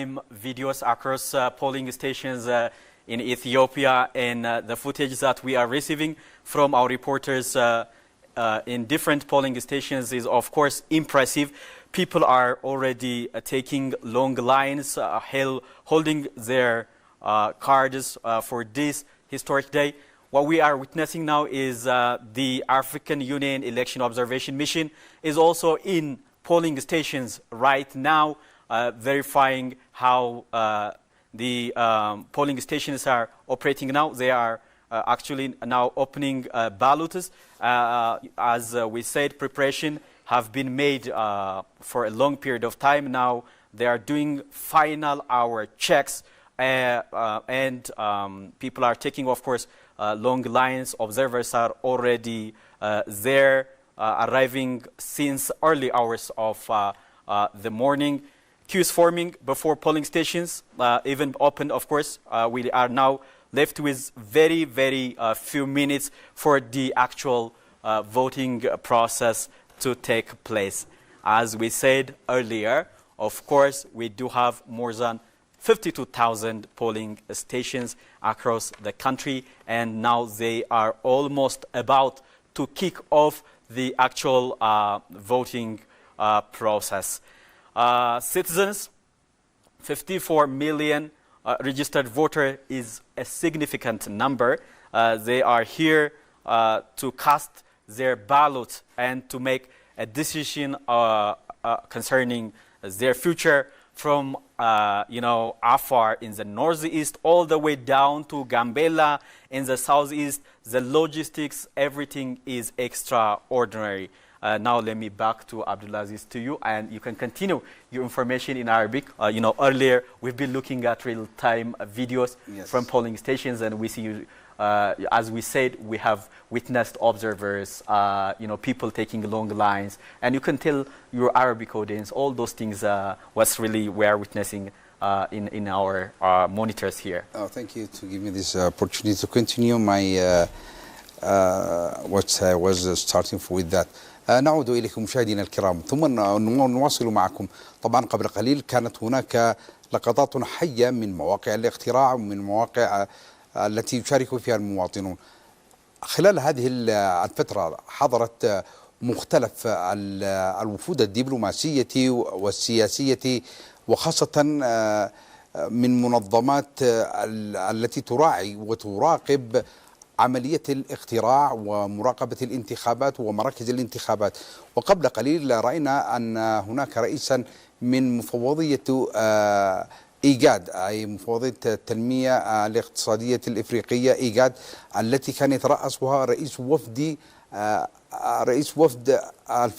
real-time videos across polling stations in Ethiopia, and the footage that we are receiving from our reporters in different polling stations is, of course, impressive. People are already taking long lines, holding their cards for this historic day. What we are witnessing now is the African Union Election Observation Mission is also in polling stations right now, verifying how the polling stations are operating now. They are actually now opening ballots. As we said, preparation have been made for a long period of time now. They are doing final hour checks, and people are taking, of course, long lines. Observers are already there, arriving since early hours of the morning. Queues forming before polling stations, even open, of course. We are now left with very few minutes for the actual voting process to take place. As we said earlier, of course, we do have more than 52,000 polling stations across the country, and now they are almost about to kick off the actual voting process. Citizens, 54 million registered voter is a significant number. They are here to cast their ballot and to make a decision concerning their future from Afar in the northeast all the way down to Gambela in the southeast. The logistics, everything is extraordinary. Now let me back to Abdulaziz, to you, and you can continue your information in Arabic. Earlier we've been looking at real-time videos from polling stations, and we see, as we said, we have witnessed observers, people taking long lines, and you can tell your Arabic audience all those things was really we are witnessing in our monitors here. Oh, thank you to give me this opportunity to continue my what I was starting with that. نعود إليكم مشاهدينا الكرام، ثم نواصل معكم. طبعا قبل قليل كانت هناك لقطات حية من مواقع الاقتراع ومن مواقع التي يشارك فيها المواطنون. خلال هذه الفترة حضرت مختلف الوفود الدبلوماسية والسياسية، وخاصة من منظمات التي تراعي وتراقب عملية الاقتراع ومراقبة الانتخابات ومراكز الانتخابات. وقبل قليل رأينا أن هناك رئيسا من مفوضية إيجاد، أي مفوضية التنمية الاقتصادية الإفريقية إيجاد، التي كان يترأسها رئيس وفد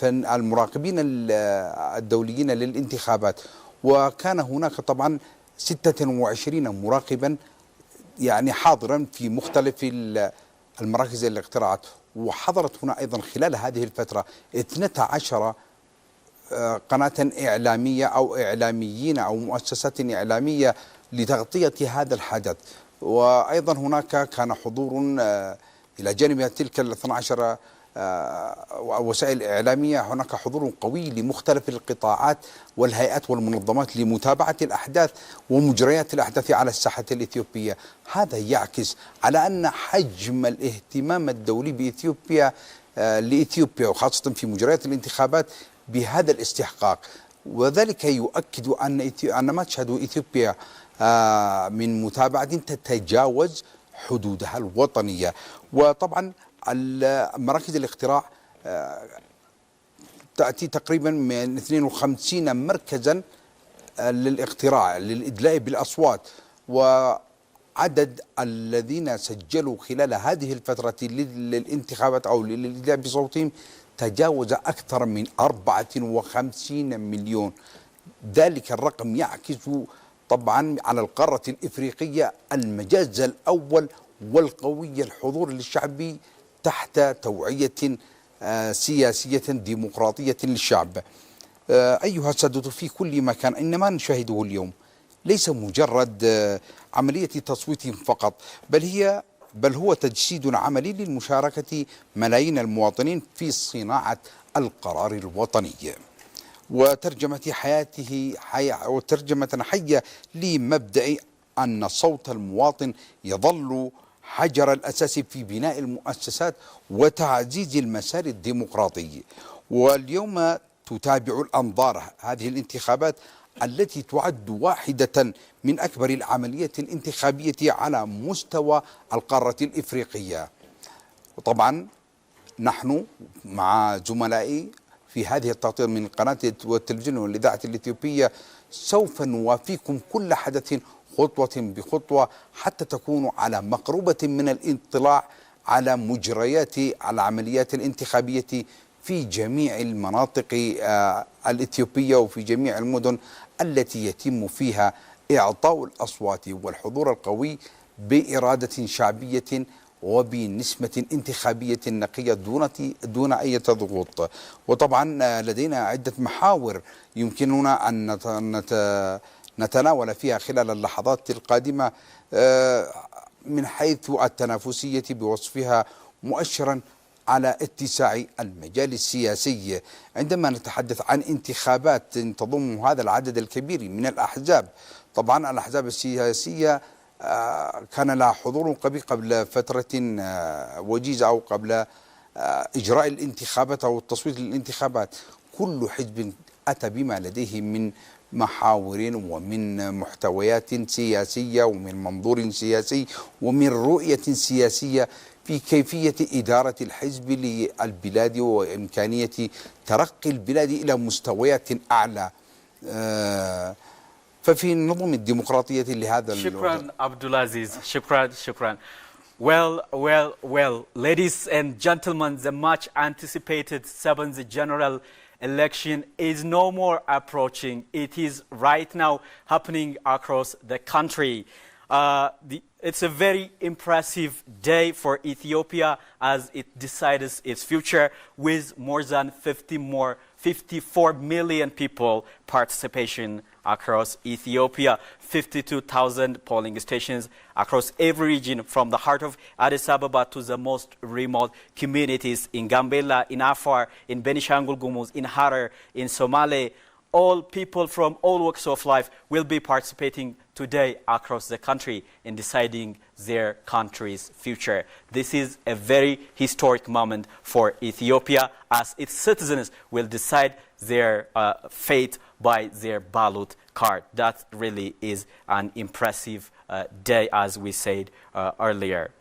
المراقبين الدوليين للانتخابات. وكان هناك طبعا 26 مراقبا حاضرا في مختلف المراكز الاقتراعات. وحضرت هنا أيضا خلال هذه الفترة 12 قناة إعلامية أو إعلاميين أو مؤسسات إعلامية لتغطية هذا الحدث. وأيضا هناك كان حضور إلى جانب تلك 12 وسائل إعلامية، هناك حضور قوي لمختلف القطاعات والهيئات والمنظمات لمتابعة الأحداث ومجريات الأحداث على الساحة الإثيوبية. هذا يعكس على أن حجم الاهتمام الدولي بإثيوبيا لإثيوبيا، وخاصة في مجريات الانتخابات، بهذا الاستحقاق. وذلك يؤكد أن ما تشهده إثيوبيا من متابعة تتجاوز حدودها الوطنية. وطبعا مراكز الاقتراع تأتي تقريبا من 52 مركزا للاقتراع للإدلاء بالأصوات، وعدد الذين سجلوا خلال هذه الفترة للانتخابات أو للإدلاء بصوتهم تجاوز أكثر من 54 مليون. ذلك الرقم يعكس طبعا على القارة الإفريقية المجاز الأول والقوي الحضور الشعبي تحت توعية سياسية ديمقراطية للشعب. أيها السادة في كل مكان، إن ما نشاهده اليوم ليس مجرد عملية تصويت فقط، بل هو تجسيد عملي للمشاركة ملايين المواطنين في صناعة القرار الوطني. وترجمة حياته وترجمة حية لمبدأ أن صوت المواطن يظل حجر الأساس في بناء المؤسسات وتعزيز المسار الديمقراطي. واليوم تتابع الأنظار هذه الانتخابات التي تعد واحدة من أكبر العمليات الانتخابية على مستوى القارة الإفريقية. وطبعا نحن مع زملائي في هذه التغطية من القناة والتلفزيون والإذاعة الإثيوبية سوف نوافيكم كل حدث خطوة بخطوة حتى تكونوا على مقربة من الاطلاع على مجريات العمليات الانتخابية في جميع المناطق الإثيوبية وفي جميع المدن التي يتم فيها إعطاء الأصوات والحضور القوي بإرادة شعبية وبنسبة انتخابية نقية دون أي ضغوط. وطبعا لدينا عدة محاور يمكننا أن نتناول فيها خلال اللحظات القادمة من حيث التنافسية بوصفها مؤشرا على اتساع المجال السياسي. عندما نتحدث عن انتخابات تضم هذا العدد الكبير من الأحزاب، طبعا الأحزاب السياسية كان لها حضور قبل فترة وجيزة أو قبل إجراء الانتخابات أو التصويت للانتخابات. كل حزب أتى بما لديه من محاور ومن محتويات سياسية ومن منظور سياسي ومن رؤية سياسية في كيفية إدارة الحزب للبلاد وإمكانية ترقي البلاد إلى مستويات أعلى. ففي النظم الديمقراطية لهذا شكرا Abdulaziz. شكرا. Well, ladies and gentlemen, the much anticipated 7th general election is no more approaching. It is right now happening across the country. It's a very impressive day for Ethiopia as it decides its future with more than 54 million people participation across Ethiopia, 52,000 polling stations across every region from the heart of Addis Ababa to the most remote communities in Gambela, in Afar, in Benishangul Gumuz, in Harar, in Somali. All people from all walks of life will be participating today across the country in deciding their country's future. This is a very historic moment for Ethiopia as its citizens will decide their fate by their ballot card. That really is an impressive day, as we said earlier.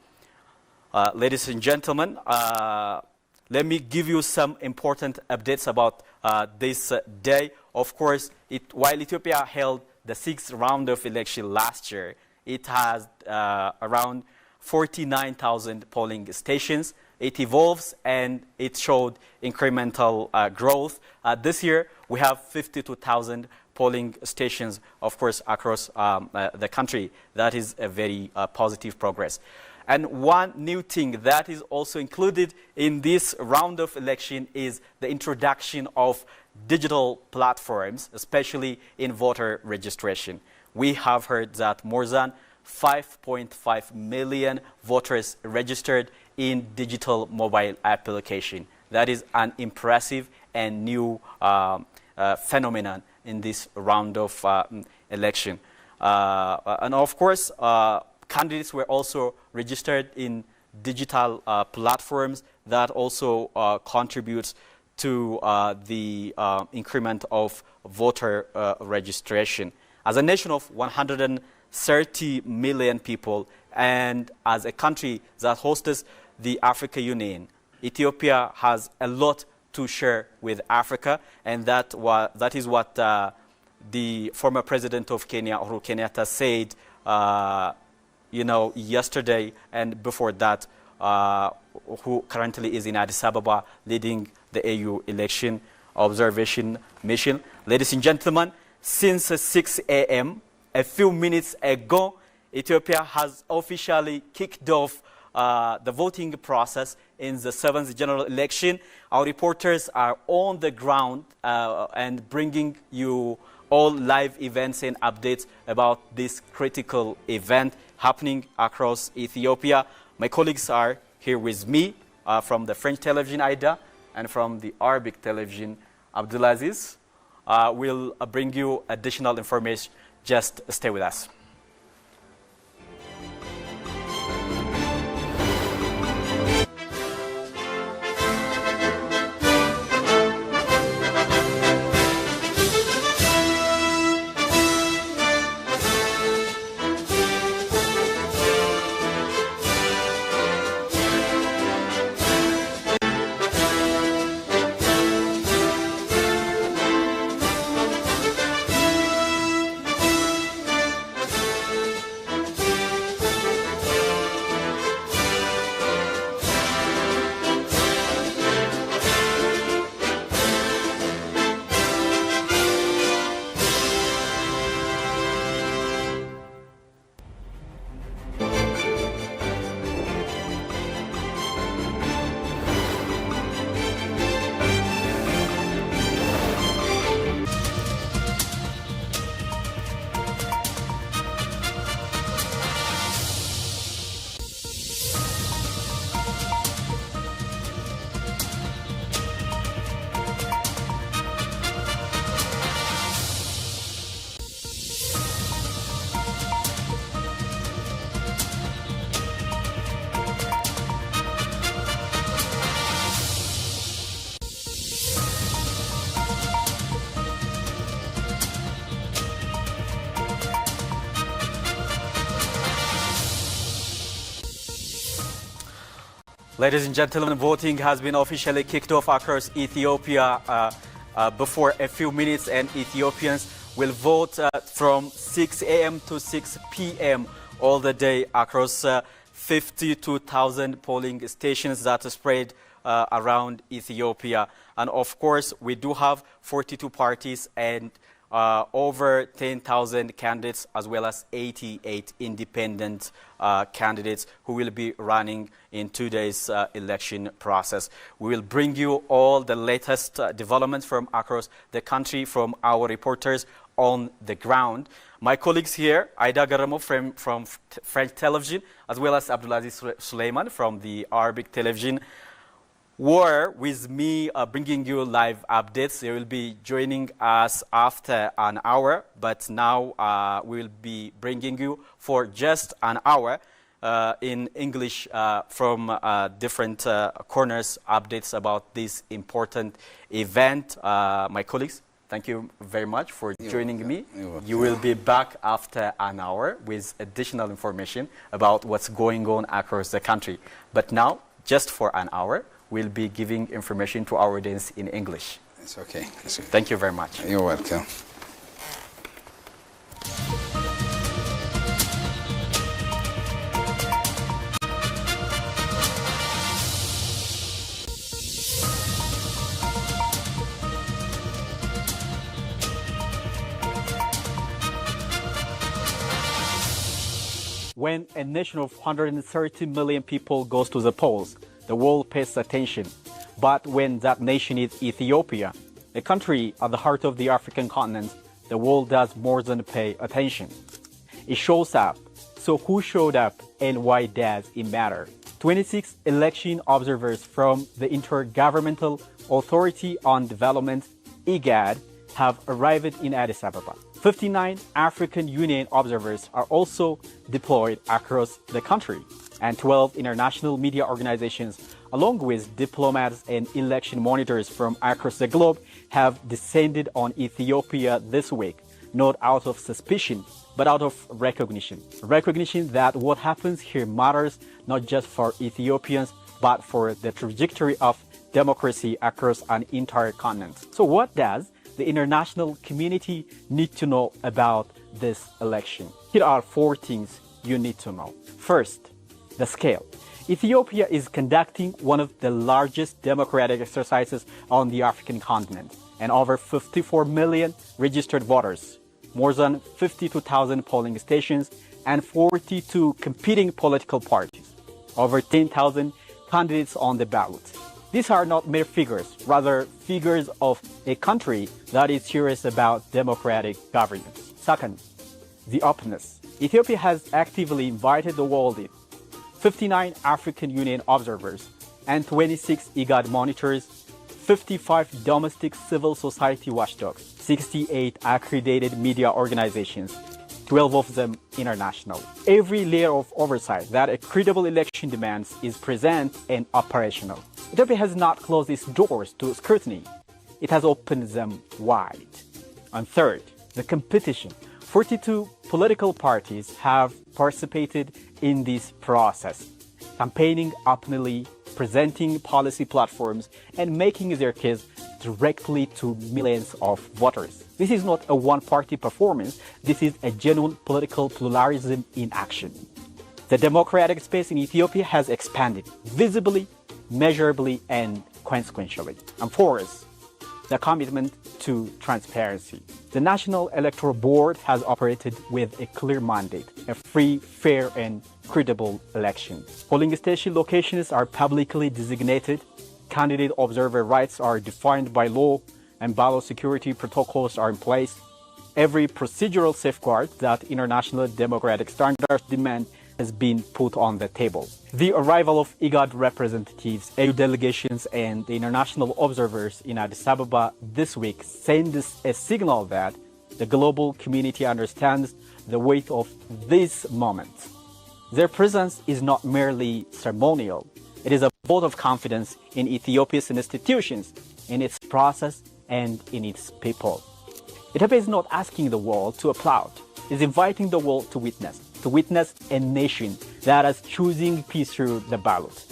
Ladies and gentlemen, let me give you some important updates about this day. Of course, while Ethiopia held the 6th round of election last year, it has around 49,000 polling stations. It evolves and it showed incremental growth. This year, we have 52,000 polling stations, of course, across the country. That is a very positive progress. And one new thing that is also included in this round of election is the introduction of digital platforms, especially in voter registration. We have heard that more than 5.5 million voters registered in digital mobile application. That is an impressive and new phenomenon in this round of election. And of course, candidates were also registered in digital platforms that also contributes to the increment of voter registration. As a nation of 130 million people and as a country that hosts the Africa Union, Ethiopia has a lot to share with Africa, and that is what the former president of Kenya, Uhuru Kenyatta, said yesterday, and before that, who currently is in Addis Ababa leading the AU election observation mission. Ladies and gentlemen, since 6 a.m., a few minutes ago, Ethiopia has officially kicked off the voting process in the 7th general election. Our reporters are on the ground and bringing you all live events and updates about this critical event happening across Ethiopia. My colleagues are here with me from the French television, Aida, and from the Arabic television, Abdulaziz. we'll bring you additional information. Just stay with us. Ladies and gentlemen, voting has been officially kicked off across Ethiopia before a few minutes, and Ethiopians will vote from 6 a.m. to 6 p.m. all the day across 52,000 polling stations that are spread around Ethiopia. And of course, we do have 42 parties and over 10,000 candidates, as well as 88 independent candidates who will be running in today's election process. We will bring you all the latest developments from across the country from our reporters on the ground. My colleagues here, Aida Garamo from French television, as well as Abdulaziz Suleiman from the Arabic television, were with me bringing you live updates. They will be joining us after an hour, but now we will be bringing you for just an hour in English from different corners updates about this important event. My colleagues, thank you very much for joining me. You will be back after an hour with additional information about what's going on across the country. But now, just for an hour, we'll be giving information to our audience in English. It's okay. It's okay. Thank you very much. You're welcome. When a nation of 130 million people goes to the polls, the world pays attention. But when that nation is Ethiopia, a country at the heart of the African continent, the world does more than pay attention. It shows up. So who showed up and why does it matter? 26 election observers from the Intergovernmental Authority on Development, IGAD, have arrived in Addis Ababa. 59 African Union observers are also deployed across the country, and 12 international media organizations, along with diplomats and election monitors from across the globe, have descended on Ethiopia this week, not out of suspicion, but out of recognition. Recognition that what happens here matters not just for Ethiopians, but for the trajectory of democracy across an entire continent. So what does the international community need to know about this election? Here are 4 things you need to know. First, the scale. Ethiopia is conducting one of the largest democratic exercises on the African continent, and over 54 million registered voters, more than 52,000 polling stations, and 42 competing political parties, over 10,000 candidates on the ballot. These are not mere figures, rather figures of a country that is serious about democratic governance. Second, the openness. Ethiopia has actively invited the world in. 59 African Union observers and 26 IGAD monitors, 55 domestic civil society watchdogs, 68 accredited media organizations, 12 of them international. Every layer of oversight that a credible election demands is present and operational. Ethiopia has not closed its doors to scrutiny. It has opened them wide. And third, the competition. 42 political parties have participated in this process, campaigning openly, presenting policy platforms, and making their case directly to millions of voters. This is not a one-party performance. This is a genuine political pluralism in action. The democratic space in Ethiopia has expanded visibly, measurably, and consequentially. And fourth, the commitment to transparency. The National Electoral Board has operated with a clear mandate, a free, fair, and credible election. Polling station locations are publicly designated, candidate observer rights are defined by law, and ballot security protocols are in place. Every procedural safeguard that international democratic standards demand has been put on the table. The arrival of IGAD representatives, EU delegations, and the international observers in Addis Ababa this week sends a signal that the global community understands the weight of this moment. Their presence is not merely ceremonial. It is a vote of confidence in Ethiopia's institutions, in its process, and in its people. Ethiopia is not asking the world to applaud. It is inviting the world to witness a nation that is choosing peace through the ballot,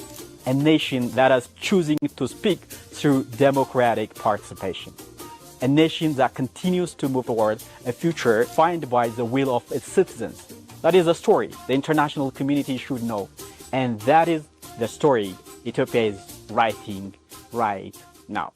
a nation that is choosing to speak through democratic participation, a nation that continues to move toward a future defined by the will of its citizens. That is a story the international community should know, and that is the story Ethiopia is writing right now.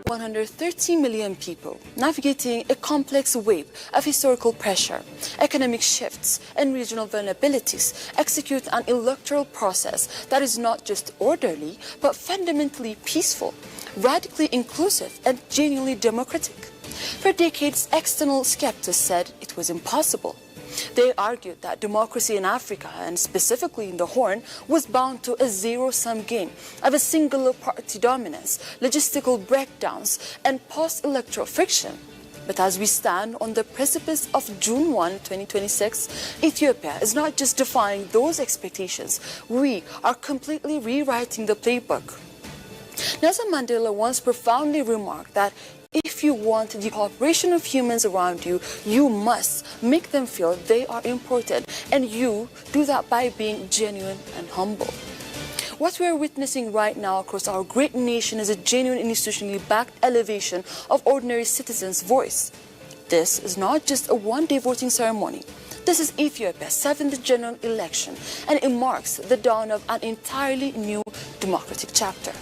130 million people navigating a complex wave of historical pressure, economic shifts, and regional vulnerabilities execute an electoral process that is not just orderly, but fundamentally peaceful, radically inclusive, and genuinely democratic. For decades, external skeptics said it was impossible. They argued that democracy in Africa, and specifically in the Horn, was bound to a zero-sum game of a singular party dominance, logistical breakdowns, and post-electoral friction. But as we stand on the precipice of June 1, 2026, Ethiopia is not just defying those expectations. We are completely rewriting the playbook. Nelson Mandela once profoundly remarked that if you want the cooperation of humans around you, you must make them feel they are important, and you do that by being genuine and humble. What we are witnessing right now across our great nation is a genuine institutionally backed elevation of ordinary citizens' voice. This is not just a one-day voting ceremony. This is Ethiopia's 7th general election, and it marks the dawn of an entirely new democratic chapter.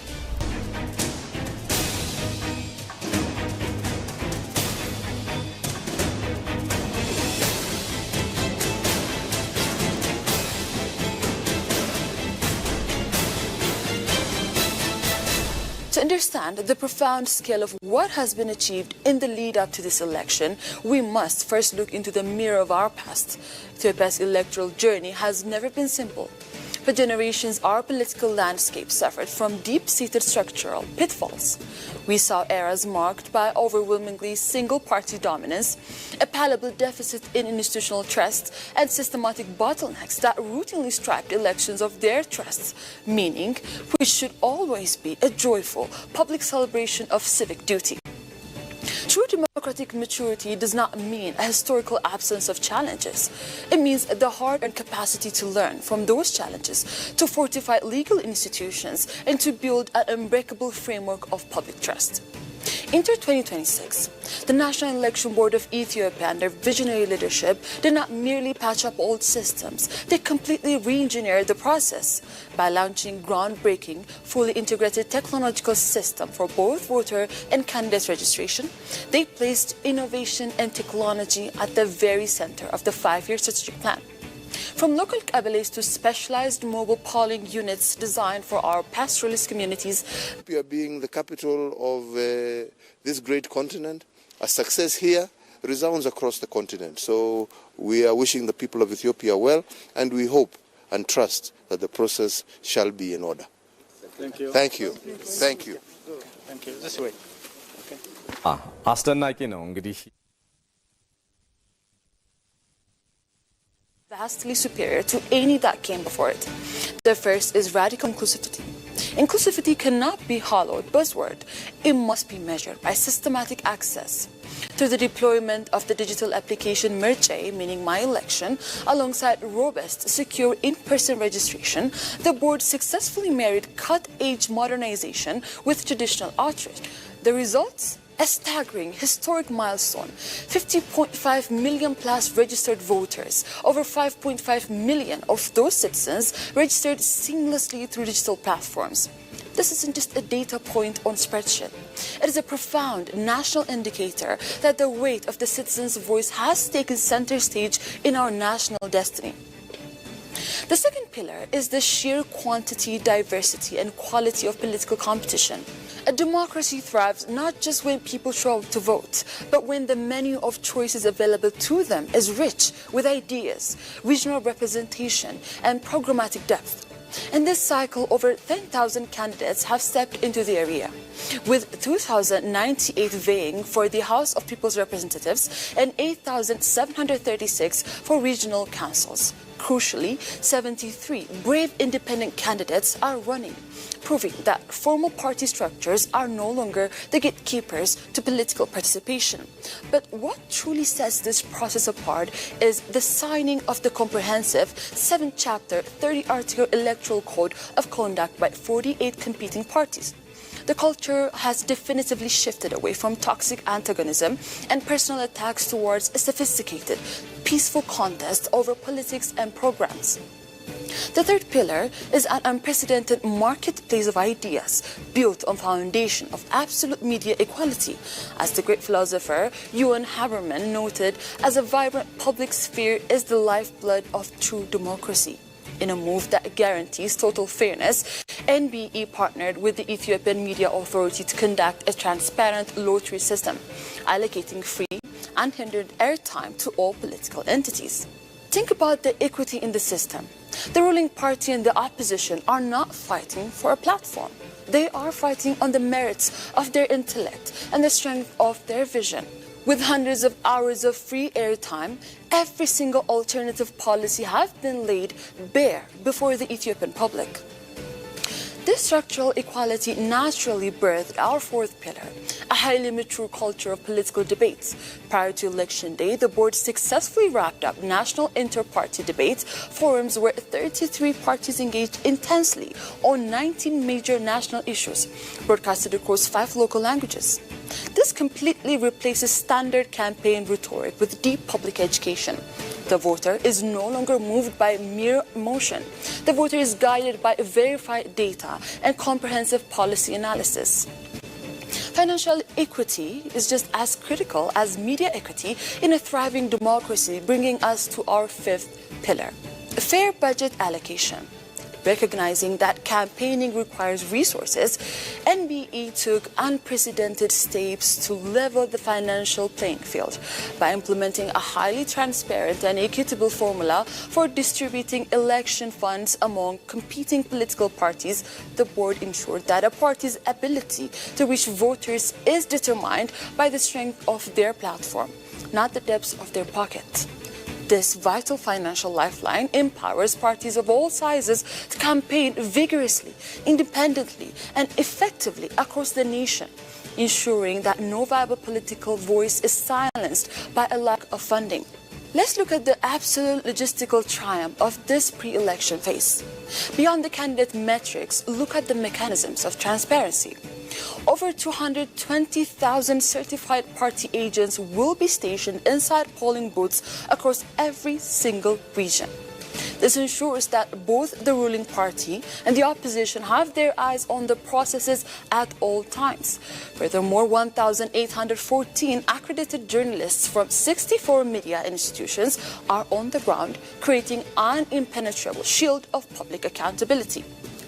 To understand the profound scale of what has been achieved in the lead up to this election, we must first look into the mirror of our past. Ethiopia's electoral journey has never been simple. For generations, our political landscape suffered from deep-seated structural pitfalls. We saw eras marked by overwhelmingly single-party dominance, a palpable deficit in institutional trust, and systematic bottlenecks that routinely stripped elections of their trusts, meaning which should always be a joyful public celebration of civic duty. True democratic maturity does not mean a historical absence of challenges. It means the hard-earned capacity to learn from those challenges, to fortify legal institutions, and to build an unbreakable framework of public trust. Enter 2026. The National Election Board of Ethiopia, under visionary leadership, did not merely patch up old systems. They completely re-engineered the process by launching groundbreaking, fully integrated technological system for both voter and candidate registration. They placed innovation and technology at the very center of the 5-year strategic plan. From local qabiles to specialized mobile polling units designed for our pastoralist communities. Ethiopia being the capital of this great continent, a success here resounds across the continent. So we are wishing the people of Ethiopia well, and we hope and trust that the process shall be in order. Thank you. Thank you. Thank you. Thank you. This way. አስደናቂ ነው እንግዲህ Vastly superior to any that came before it. The first is radical inclusivity. Inclusivity cannot be hollowed buzzword. It must be measured by systematic access. Through the deployment of the digital application Mirche, meaning My Election, alongside robust, secure in-person registration, the board successfully married cut-edge modernization with traditional outreach. The results? A staggering, historic milestone. 50.5 million plus registered voters. Over 5.5 million of those citizens registered seamlessly through digital platforms. This isn't just a data point on spreadsheet. It is a profound national indicator that the weight of the citizens' voice has taken center stage in our national destiny. The second pillar is the sheer quantity, diversity, and quality of political competition. A democracy thrives not just when people show up to vote, but when the menu of choices available to them is rich with ideas, regional representation, and programmatic depth. In this cycle, over 10,000 candidates have stepped into the area, with 2,098 vying for the House of People's Representatives and 8,736 for regional councils. Crucially, 73 brave independent candidates are running, proving that formal party structures are no longer the gatekeepers to political participation. But what truly sets this process apart is the signing of the comprehensive 7-chapter, 30-article electoral code of conduct by 48 competing parties. The culture has definitively shifted away from toxic antagonism and personal attacks towards a sophisticated, peaceful contest over politics and programs. The third pillar is an unprecedented marketplace of ideas built on foundation of absolute media equality. As the great philosopher Ewan Haberman noted, as a vibrant public sphere is the lifeblood of true democracy. In a move that guarantees total fairness, NBE partnered with the Ethiopian Media Authority to conduct a transparent lottery system, allocating free, unhindered airtime to all political entities. Think about the equity in the system. The ruling party and the opposition are not fighting for a platform. They are fighting on the merits of their intellect and the strength of their vision. With hundreds of hours of free airtime, every single alternative policy has been laid bare before the Ethiopian public. This structural equality naturally birthed our fourth pillar, a highly mature culture of political debates. Prior to Election Day, the board successfully wrapped up national inter-party debates, forums where 33 parties engaged intensely on 19 major national issues, broadcasted across 5 local languages. This completely replaces standard campaign rhetoric with deep public education. The voter is no longer moved by mere emotion. The voter is guided by verified data and comprehensive policy analysis. Financial equity is just as critical as media equity in a thriving democracy, bringing us to our fifth pillar, fair budget allocation. Recognizing that campaigning requires resources, NBE took unprecedented steps to level the financial playing field by implementing a highly transparent and equitable formula for distributing election funds among competing political parties. The board ensured that a party's ability to reach voters is determined by the strength of their platform, not the depths of their pocket. This vital financial lifeline empowers parties of all sizes to campaign vigorously, independently, and effectively across the nation, ensuring that no viable political voice is silenced by a lack of funding. Let's look at the absolute logistical triumph of this pre-election phase. Beyond the candidate metrics, look at the mechanisms of transparency. Over 220,000 certified party agents will be stationed inside polling booths across every single region. This ensures that both the ruling party and the opposition have their eyes on the processes at all times. Furthermore, 1,814 accredited journalists from 64 media institutions are on the ground, creating an impenetrable shield of public accountability.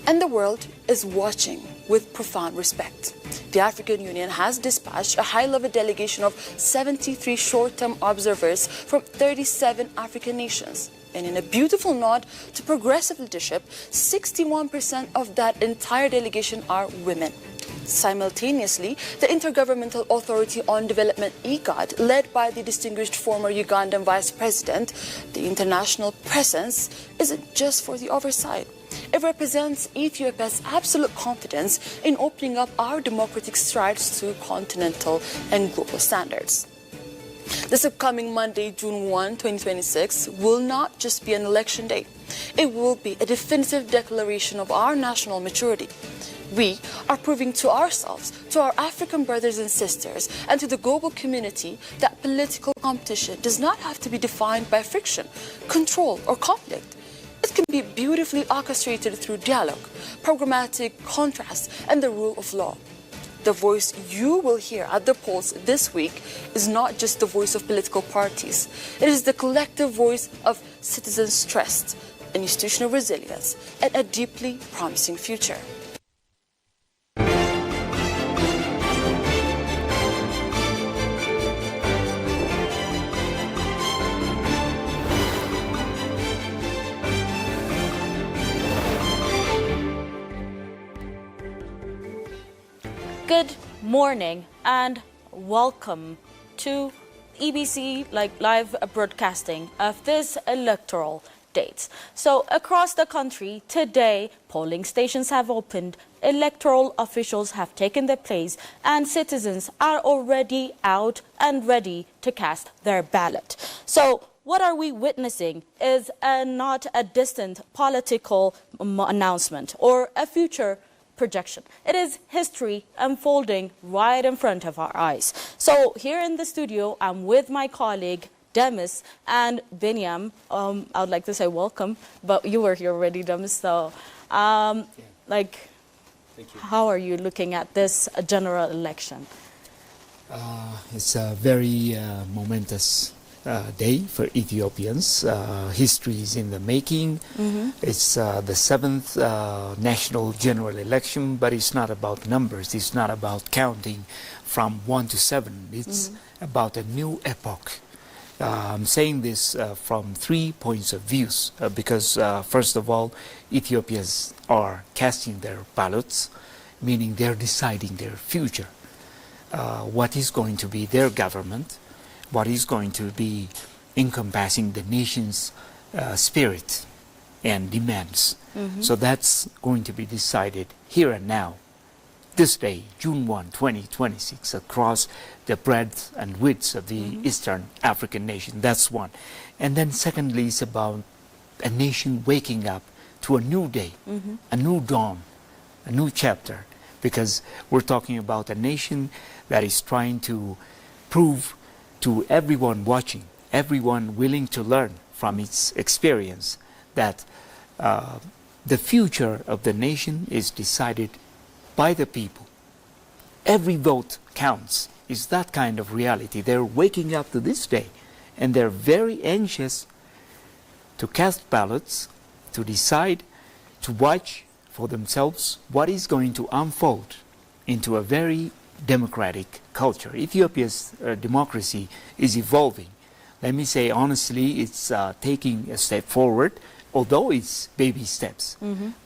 And the world is watching with profound respect. The African Union has dispatched a high-level delegation of 73 short-term observers from 37 African nations. And in a beautiful nod to progressive leadership, 61% of that entire delegation are women. Simultaneously, the Intergovernmental Authority on Development, IGAD, led by the distinguished former Ugandan Vice President, the international presence isn't just for the oversight. It represents Ethiopia's absolute confidence in opening up our democratic strides to continental and global standards. This upcoming Monday, June 1, 2026, will not just be an election day. It will be a definitive declaration of our national maturity. We are proving to ourselves, to our African brothers and sisters, and to the global community that political competition does not have to be defined by friction, control, or conflict. It can be beautifully orchestrated through dialogue, programmatic contrast, and the rule of law. The voice you will hear at the polls this week is not just the voice of political parties. It is the collective voice of citizens' trust, institutional resilience, and a deeply promising future. Good morning and welcome to EBC live broadcasting of this electoral date. So across the country today, polling stations have opened, electoral officials have taken their place, and citizens are already out and ready to cast their ballot. So what are we witnessing is not a distant political announcement or a future projection. It is history unfolding right in front of our eyes. So here in the studio, I'm with my colleague Demis and Binyam. I would like to say welcome, but you were here already, Demis. So, Thank you. How are you looking at this general election? It's a very momentous day for Ethiopians. History is in the making. It's the 7th national general election, but it's not about numbers. It's not about counting from 1 to 7. It's about a new epoch. I'm saying this from 3 points of views because first of all, Ethiopians are casting their ballots, meaning they're deciding their future. What is going to be their government, what is going to be encompassing the nation's spirit and demands. So that's going to be decided here and now, this day, June 1, 2026, across the breadth and width of the Eastern African nation. That's one. And then secondly, it's about a nation waking up to a new day, a new dawn, a new chapter, because we're talking about a nation that is trying to prove to everyone watching, everyone willing to learn from its experience, that the future of the nation is decided by the people. Every vote counts. It's that kind of reality. They're waking up to this day, and they're very anxious to cast ballots, to decide, to watch for themselves what is going to unfold into a very democratic culture. Ethiopia's democracy is evolving. Let me say honestly, it's taking a step forward, although it's baby steps.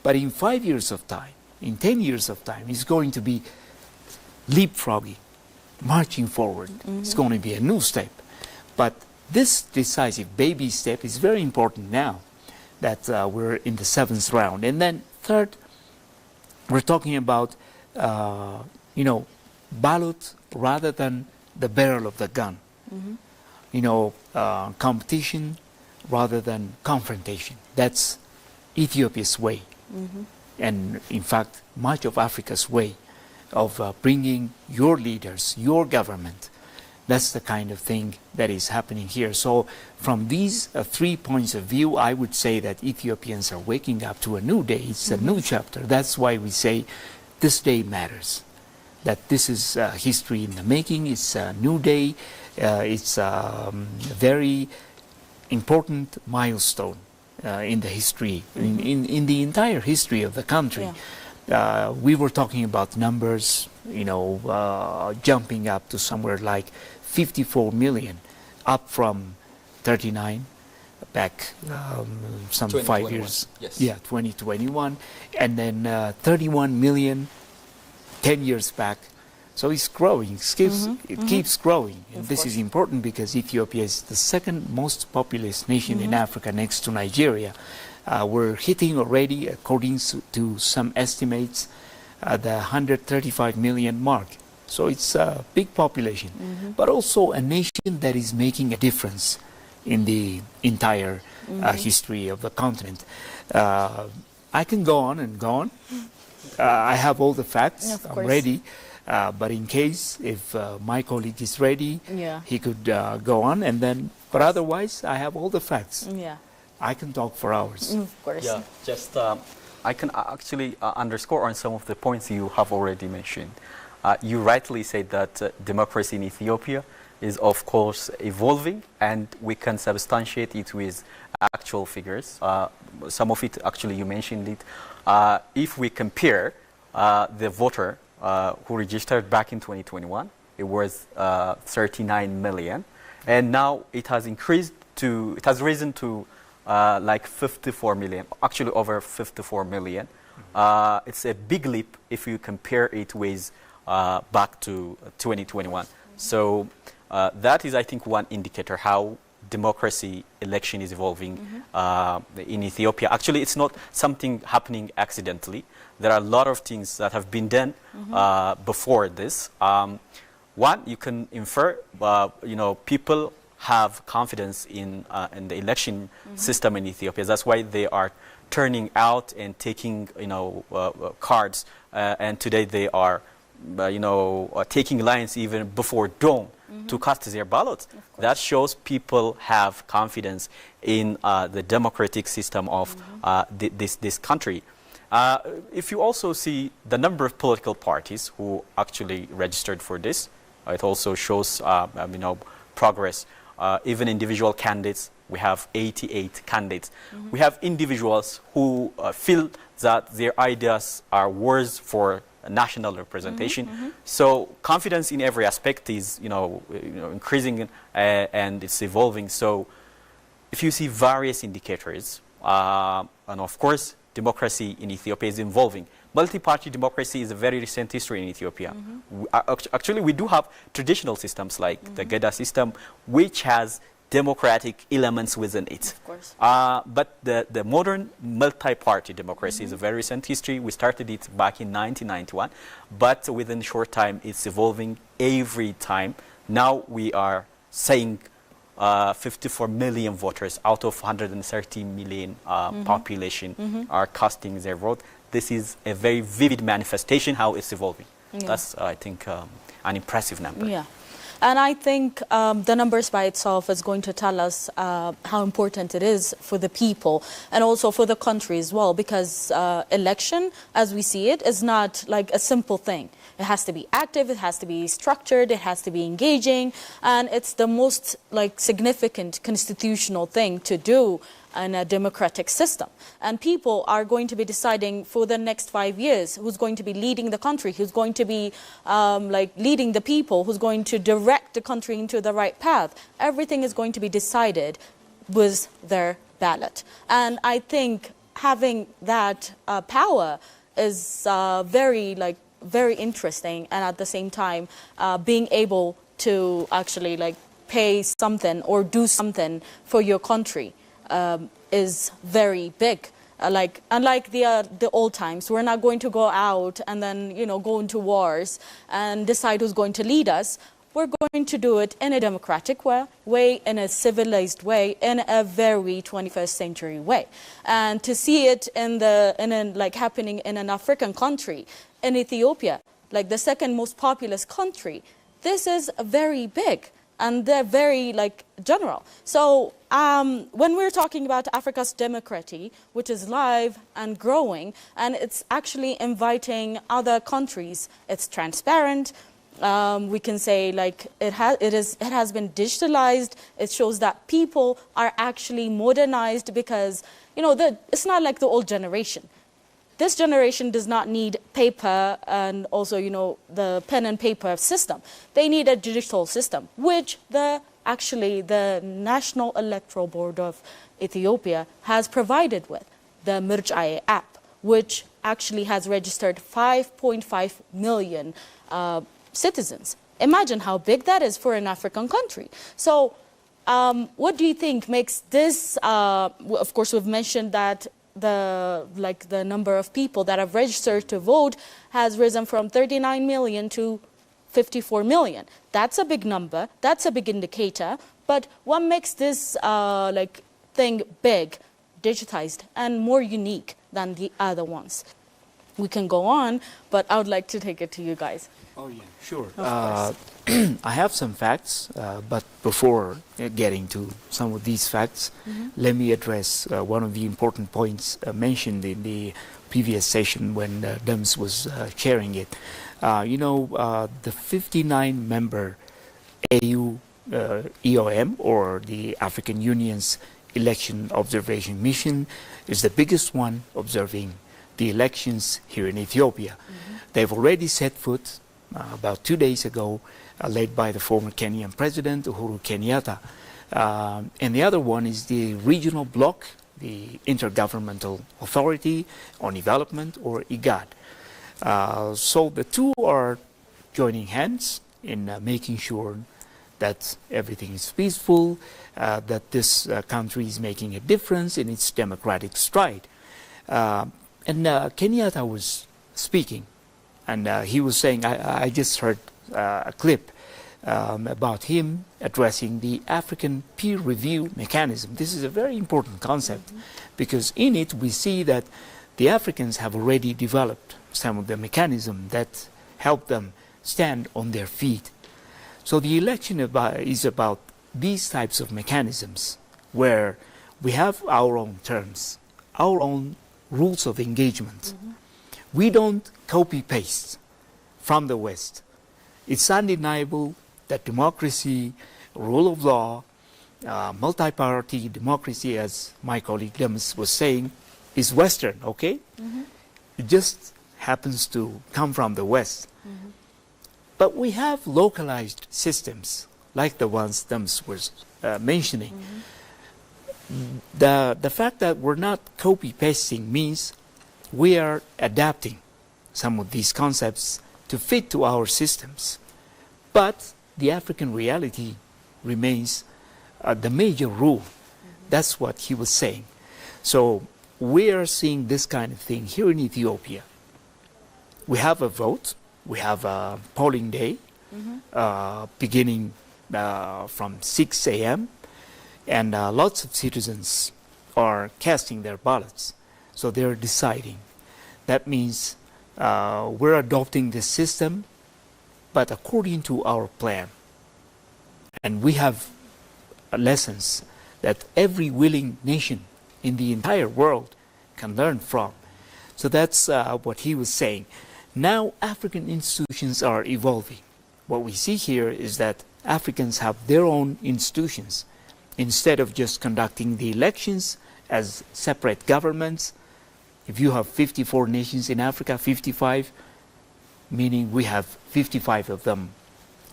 But in 5 years of time, in 10 years of time, it's going to be leapfrogging, marching forward. It's going to be a new step. But this decisive baby step is very important now that we're in the 7th round. And then third, we're talking about, ballot rather than the barrel of the gun. Competition rather than confrontation. That's Ethiopia's way. And in fact, much of Africa's way of bringing your leaders, your government, That's the kind of thing that is happening here. So from these 3 points of view, I would say that Ethiopians are waking up to a new day. It's a new chapter. That's why we say this day matters, that this is history in the making. It's a new day. It's a very important milestone in the history, in the entire history of the country. Yeah. We were talking about numbers, jumping up to somewhere like 54 million, up from 39 back some 5 years. Yes. Yeah, 2021, and then 31 million 10 years back. So it's growing, it keeps growing. And this is important because Ethiopia is the second most populous nation in Africa next to Nigeria. We're hitting already, according to some estimates, the 135 million mark. So it's a big population, but also a nation that is making a difference in the entire history of the continent. I can go on and go on. I have all the facts. I'm ready. But in case if my colleague is ready, he could go on, and then. But otherwise, I have all the facts. Yeah, I can talk for hours. of course. Yeah, just I can actually underscore on some of the points you have already mentioned. You rightly said that democracy in Ethiopia is, of course, evolving, and we can substantiate it with actual figures. Some of it, actually, you mentioned it. If we compare the voter who registered back in 2021, it was 39 million, and now it has risen to like 54 million, actually over 54 million. It's a big leap if you compare it with back to 2021. So that is, I think, one indicator how democracy election is evolving in Ethiopia. Actually, it's not something happening accidentally. There are a lot of things that have been done before this. One, you can infer, people have confidence in the election system in Ethiopia. That's why they are turning out and taking, cards. And today they are, taking lines even before dawn to cast their ballots. That shows people have confidence in the democratic system of this country. If you also see the number of political parties who actually registered for this, it also shows progress. Even individual candidates, we have 88 candidates. We have individuals who feel that their ideas are worth for national representation. So confidence in every aspect is increasing and it's evolving. So if you see various indicators, and of course democracy in Ethiopia is evolving. Multi-party democracy is a very recent history in Ethiopia. Actually, we do have traditional systems like the Geda system, which has democratic elements within it. Of course. But the modern multi-party democracy is a very recent history. We started it back in 1991, but within a short time, it's evolving every time. Now we are saying 54 million voters out of 130 million population are casting their vote. This is a very vivid manifestation how it's evolving. That's, I think, an impressive number. Yeah. And I think the numbers by itself is going to tell us how important it is for the people and also for the country as well, because election, as we see it, is not like a simple thing. It has to be active, it has to be structured, it has to be engaging, and it's the most significant constitutional thing to do in a democratic system. And people are going to be deciding for the next 5 years who's going to be leading the country, who's going to be leading the people, who's going to direct the country into the right path. Everything is going to be decided with their ballot. And I think having that power is very interesting, and at the same time being able to actually pay something or do something for your country is very big. Unlike the old times, we're not going to go out and then go into wars and decide who's going to lead us. We're going to do it in a democratic way, in a civilized way, in a very 21st century way. And to see it happening in an African country, in Ethiopia, the second most populous country, this is very big. and they're very like general. So when we're talking about Africa's democracy, which is live and growing, and it's actually inviting other countries, it's transparent. We can say like it has been digitalized. It shows that people are actually modernized because it's not like the old generation. This generation does not need paper and also, the pen and paper system. They need a digital system, which the National Electoral Board of Ethiopia has provided with, the Mirjai app, which actually has registered 5.5 million citizens. Imagine how big that is for an African country. So what do you think makes this, of course, we've mentioned that the number of people that have registered to vote has risen from 39 million to 54 million. That's a big number. That's a big indicator. But what makes this thing big, digitized, and more unique than the other ones? We can go on, but I would like to take it to you guys. Oh yeah, sure. I have some facts, but before getting to some of these facts, let me address one of the important points mentioned in the previous session when Dems was sharing it. The 59-member AU EOM, or the African Union's Election Observation Mission, is the biggest one observing the elections here in Ethiopia. They've already set foot about 2 days ago, led by the former Kenyan President Uhuru Kenyatta. And the other one is the regional bloc, the Intergovernmental Authority on Development, or IGAD. So the two are joining hands in making sure that everything is peaceful, that this country is making a difference in its democratic stride. And Kenyatta was speaking, and he was saying, I just heard a clip about him addressing the African peer review mechanism. This is a very important concept because in it we see that the Africans have already developed some of the mechanism that help them stand on their feet. So the election is about these types of mechanisms where we have our own terms, our own rules of engagement. We don't copy-paste from the West. It's undeniable that democracy, rule of law, multi-party democracy, as my colleague Dems was saying, is Western, okay? It just happens to come from the West. But we have localized systems, like the ones Dems was mentioning. The fact that we're not copy-pasting means we are adapting some of these concepts to fit to our systems. But the African reality remains the major rule. That's what he was saying. So we are seeing this kind of thing here in Ethiopia. We have a vote, we have a polling day beginning from 6 a.m. and lots of citizens are casting their ballots. So they're deciding. That means we're adopting this system, but according to our plan. And we have lessons that every willing nation in the entire world can learn from. So that's what he was saying. Now African institutions are evolving. What we see here is that Africans have their own institutions. Instead of just conducting the elections as separate governments, if you have 54 nations in Africa, 55, meaning we have 55 of them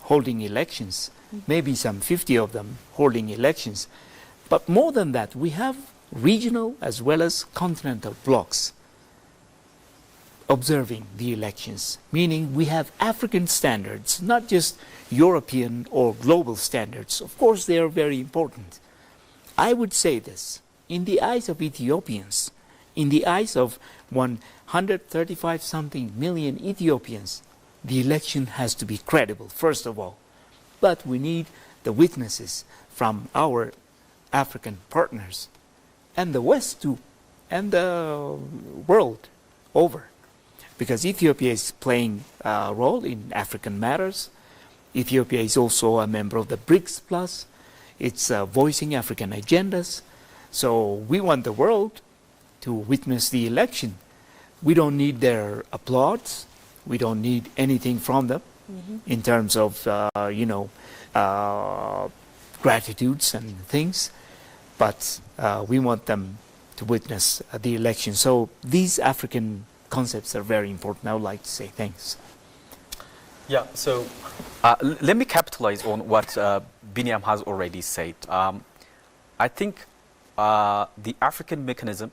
holding elections, maybe some 50 of them holding elections. But more than that, we have regional as well as continental blocks observing the elections, meaning we have African standards, not just European or global standards. Of course, they are very important. I would say this, in the eyes of Ethiopians, in the eyes of 135-something million Ethiopians, the election has to be credible, first of all. But we need the witnesses from our African partners, and the West too, and the world over. Because Ethiopia is playing a role in African matters, Ethiopia is also a member of the BRICS Plus. It's voicing African agendas. So we want the world to witness the election. We don't need their applause. We don't need anything from them in terms of, gratitudes and things. But we want them to witness the election. So these African concepts are very important. I would like to say thanks. Yeah, so let me capitalize on what Binyam has already said. I think the African mechanism,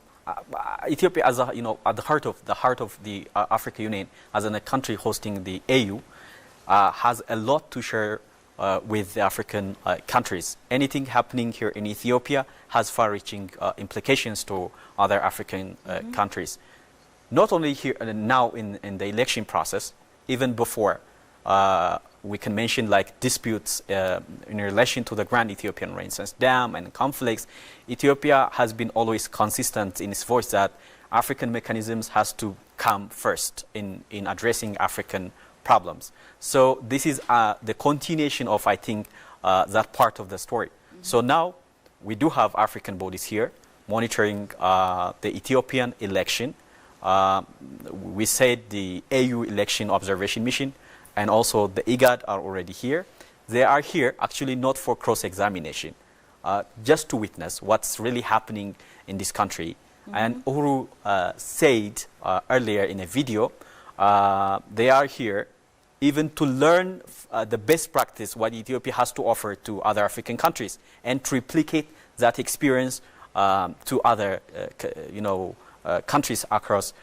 Ethiopia as a, at the heart of the African Union, as a country hosting the AU, has a lot to share with the African countries. Anything happening here in Ethiopia has far-reaching implications to other African countries. Not only here now in the election process, even before. We can mention like disputes in relation to the Grand Ethiopian Renaissance Dam and conflicts. Ethiopia has been always consistent in its voice that African mechanisms has to come first in addressing African problems. So this is the continuation of, I think, that part of the story. So now we do have African bodies here monitoring the Ethiopian election. We said the AU election observation mission and also the IGAD are already here. They are here actually not for cross-examination, just to witness what's really happening in this country. And Uhuru said earlier in a video, they are here even to learn the best practice, what Ethiopia has to offer to other African countries, and to replicate that experience to other countries across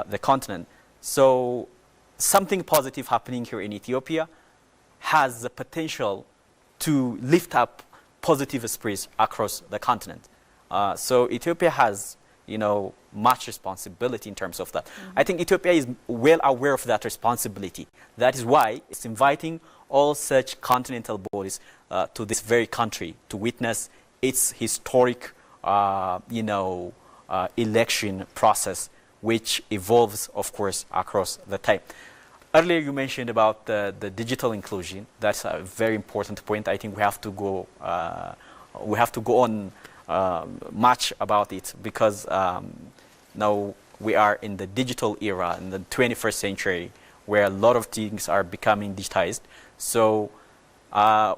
the continent. So something positive happening here in Ethiopia has the potential to lift up positive spirits across the continent. So Ethiopia has, much responsibility in terms of that. I think Ethiopia is well aware of that responsibility. That is why it's inviting all such continental bodies to this very country to witness its historic, election process, which evolves, of course, across the time. Earlier, you mentioned about the digital inclusion. That's a very important point. I think we have to go on much about it because now we are in the digital era, in the 21st century, where a lot of things are becoming digitized. So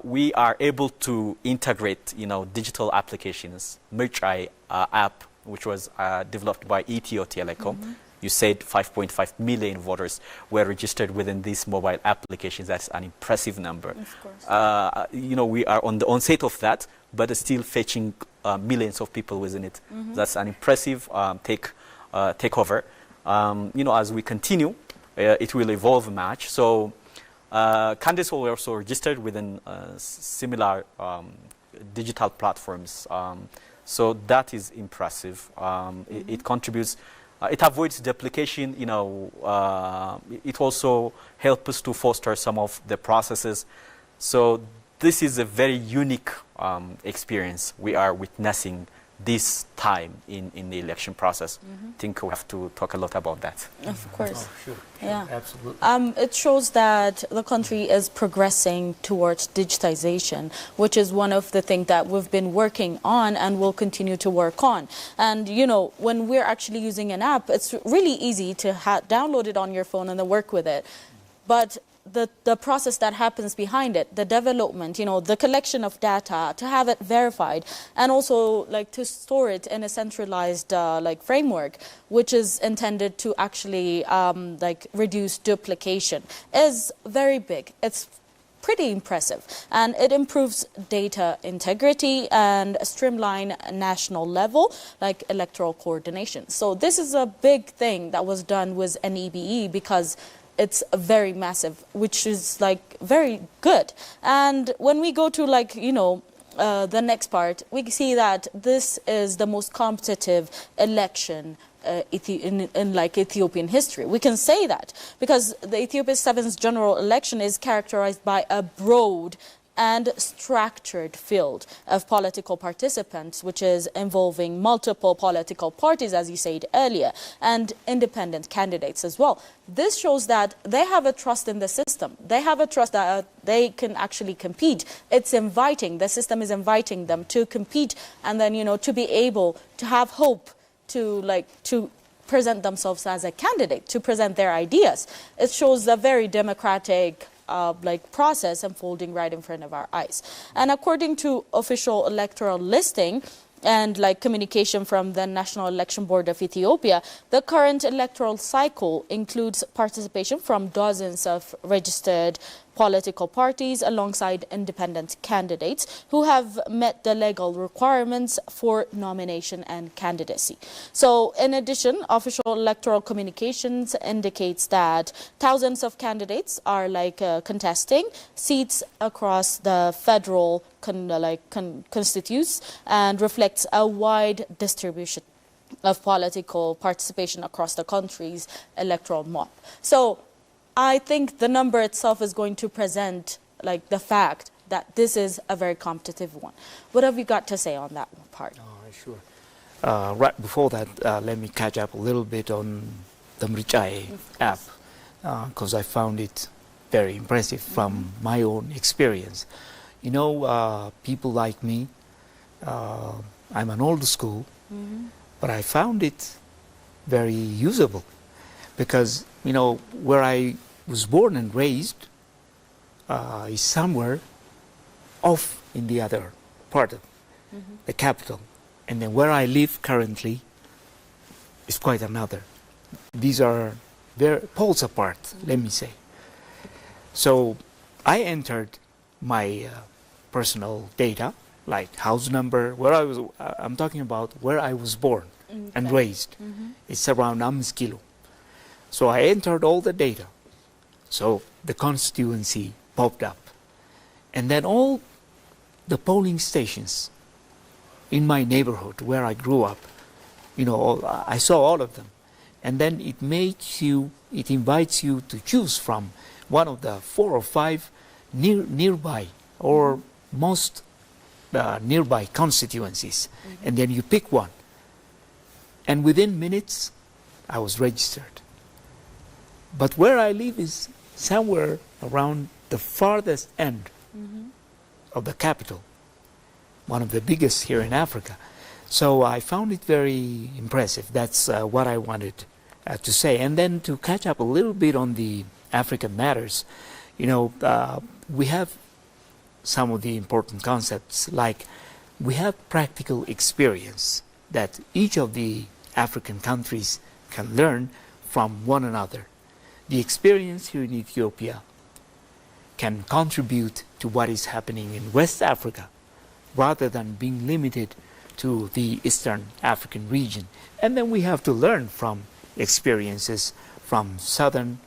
we are able to integrate, digital applications. Mirchai app, which was developed by Ethio Telecom. You said 5.5 million voters were registered within these mobile applications. That's an impressive number. Of course. We are on the onset of that, but it's still fetching millions of people within it. That's an impressive takeover. As we continue, it will evolve much. So candidates were also registered within similar digital platforms. So that is impressive. It contributes. It avoids duplication. It also helps us to foster some of the processes. So this is a very unique experience we are witnessing this time in the election process. I think we have to talk a lot about that. Of course. Oh, sure. Yeah. Absolutely. It shows that the country is progressing towards digitization, which is one of the things that we've been working on and will continue to work on. And, when we're actually using an app, it's really easy to download it on your phone and then work with it. But the process that happens behind it, the development, the collection of data, to have it verified, and also to store it in a centralized framework, which is intended to actually reduce duplication, is very big. It's pretty impressive, and it improves data integrity and streamline national level electoral coordination. So this is a big thing that was done with NEBE because it's very massive, which is very good. And when we go to the next part, we see that this is the most competitive election in Ethiopian history. We can say that because the Ethiopia's 7th general election is characterized by a broad and structured field of political participants, which is involving multiple political parties, as you said earlier, and independent candidates as well. This shows that they have a trust in the system. They have a trust that they can actually compete. It's inviting, the system is inviting them to compete, and then, to be able to have hope to present themselves as a candidate, to present their ideas. It shows a very democratic process unfolding right in front of our eyes. And according to official electoral listing and communication from the National Election Board of Ethiopia, the current electoral cycle includes participation from dozens of registered political parties alongside independent candidates who have met the legal requirements for nomination and candidacy. So in addition, official electoral communications indicates that thousands of candidates are contesting seats across the federal constitutes and reflects a wide distribution of political participation across the country's electoral map. So I think the number itself is going to present the fact that this is a very competitive one. What have you got to say on that part? Sure. Right before that, let me catch up a little bit on the Mrichae app, because I found it very impressive from my own experience. People like me, I'm an old school, but I found it very usable because, where I was born and raised is somewhere off in the other part of the capital. And then where I live currently is quite another. These are very poles apart, let me say. So I entered my personal data, like house number, where I was, I'm talking about where I was born and raised. It's around Amskilo. So I entered all the data. So the constituency popped up. And then all the polling stations in my neighborhood where I grew up, I saw all of them. And then it invites you to choose from one of the 4 or 5 nearby or most nearby constituencies. And then you pick one. And within minutes, I was registered. But where I live is somewhere around the farthest end of the capital, one of the biggest here in Africa. So I found it very impressive. That's what I wanted to say. And then to catch up a little bit on the African matters, we have some of the important concepts, like we have practical experience that each of the African countries can learn from one another. The experience here in Ethiopia can contribute to what is happening in West Africa rather than being limited to the Eastern African region. And then we have to learn from experiences from southern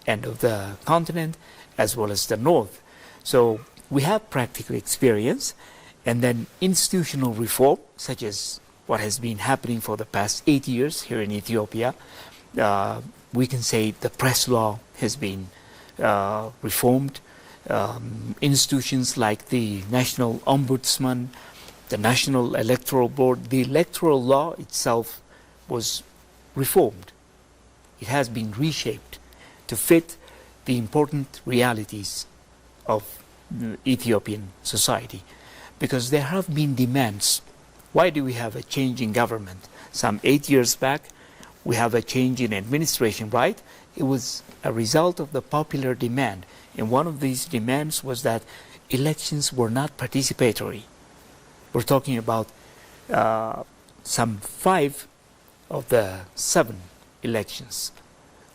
end of the continent as well as the north. So we have practical experience, and then institutional reform, such as what has been happening for the past 8 years here in Ethiopia. We can say the press law has been reformed. Institutions like the National Ombudsman, the National Electoral Board, the electoral law itself was reformed. It has been reshaped to fit the important realities of Ethiopian society, because there have been demands. Why do we have a change in government? Some 8 years back, we have a change in administration, right? It was a result of the popular demand. And one of these demands was that elections were not participatory. We're talking about some 5 of the 7 elections.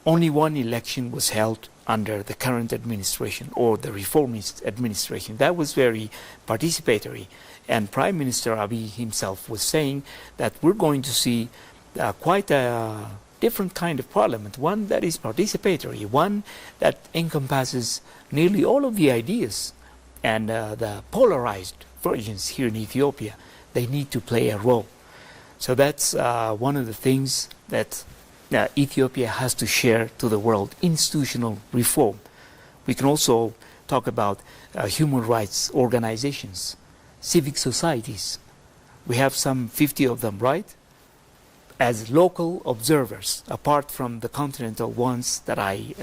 Only 1 election was held under the current administration or the reformist administration. That was very participatory. And Prime Minister Abiy himself was saying that we're going to see quite a different kind of parliament, one that is participatory, one that encompasses nearly all of the ideas. And the polarized versions here in Ethiopia, they need to play a role. So that's one of the things that Ethiopia has to share to the world, institutional reform. We can also talk about human rights organizations, civic societies. We have some 50 of them, right? As local observers, apart from the continental ones that I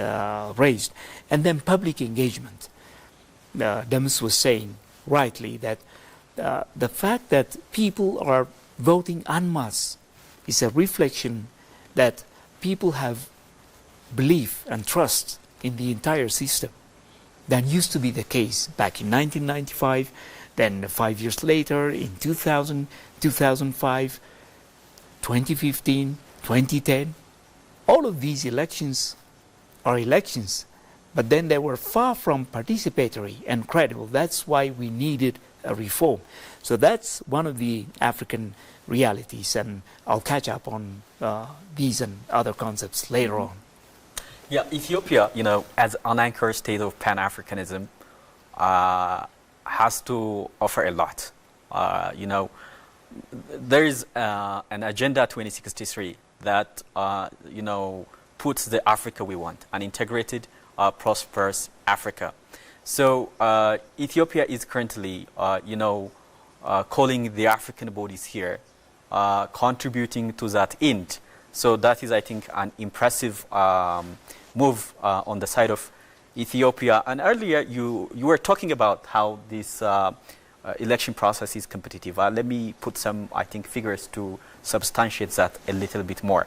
raised. And then public engagement. Demis was saying rightly that the fact that people are voting en masse is a reflection that people have belief and trust in the entire system. That used to be the case back in 1995, then 5 years later in 2000, 2005, 2015, 2010. All of these elections are elections, but then they were far from participatory and credible. That's why we needed a reform. So that's one of the African realities, and I'll catch up on these and other concepts later on. Yeah, Ethiopia, as an anchor state of Pan-Africanism, has to offer a lot. There is an Agenda 2063 that, puts the Africa we want, an integrated, prosperous Africa. So Ethiopia is currently, calling the African bodies here, contributing to that end. So that is, I think, an impressive move on the side of Ethiopia. And earlier you were talking about how this election process is competitive. Let me put some, I think, figures to substantiate that a little bit more.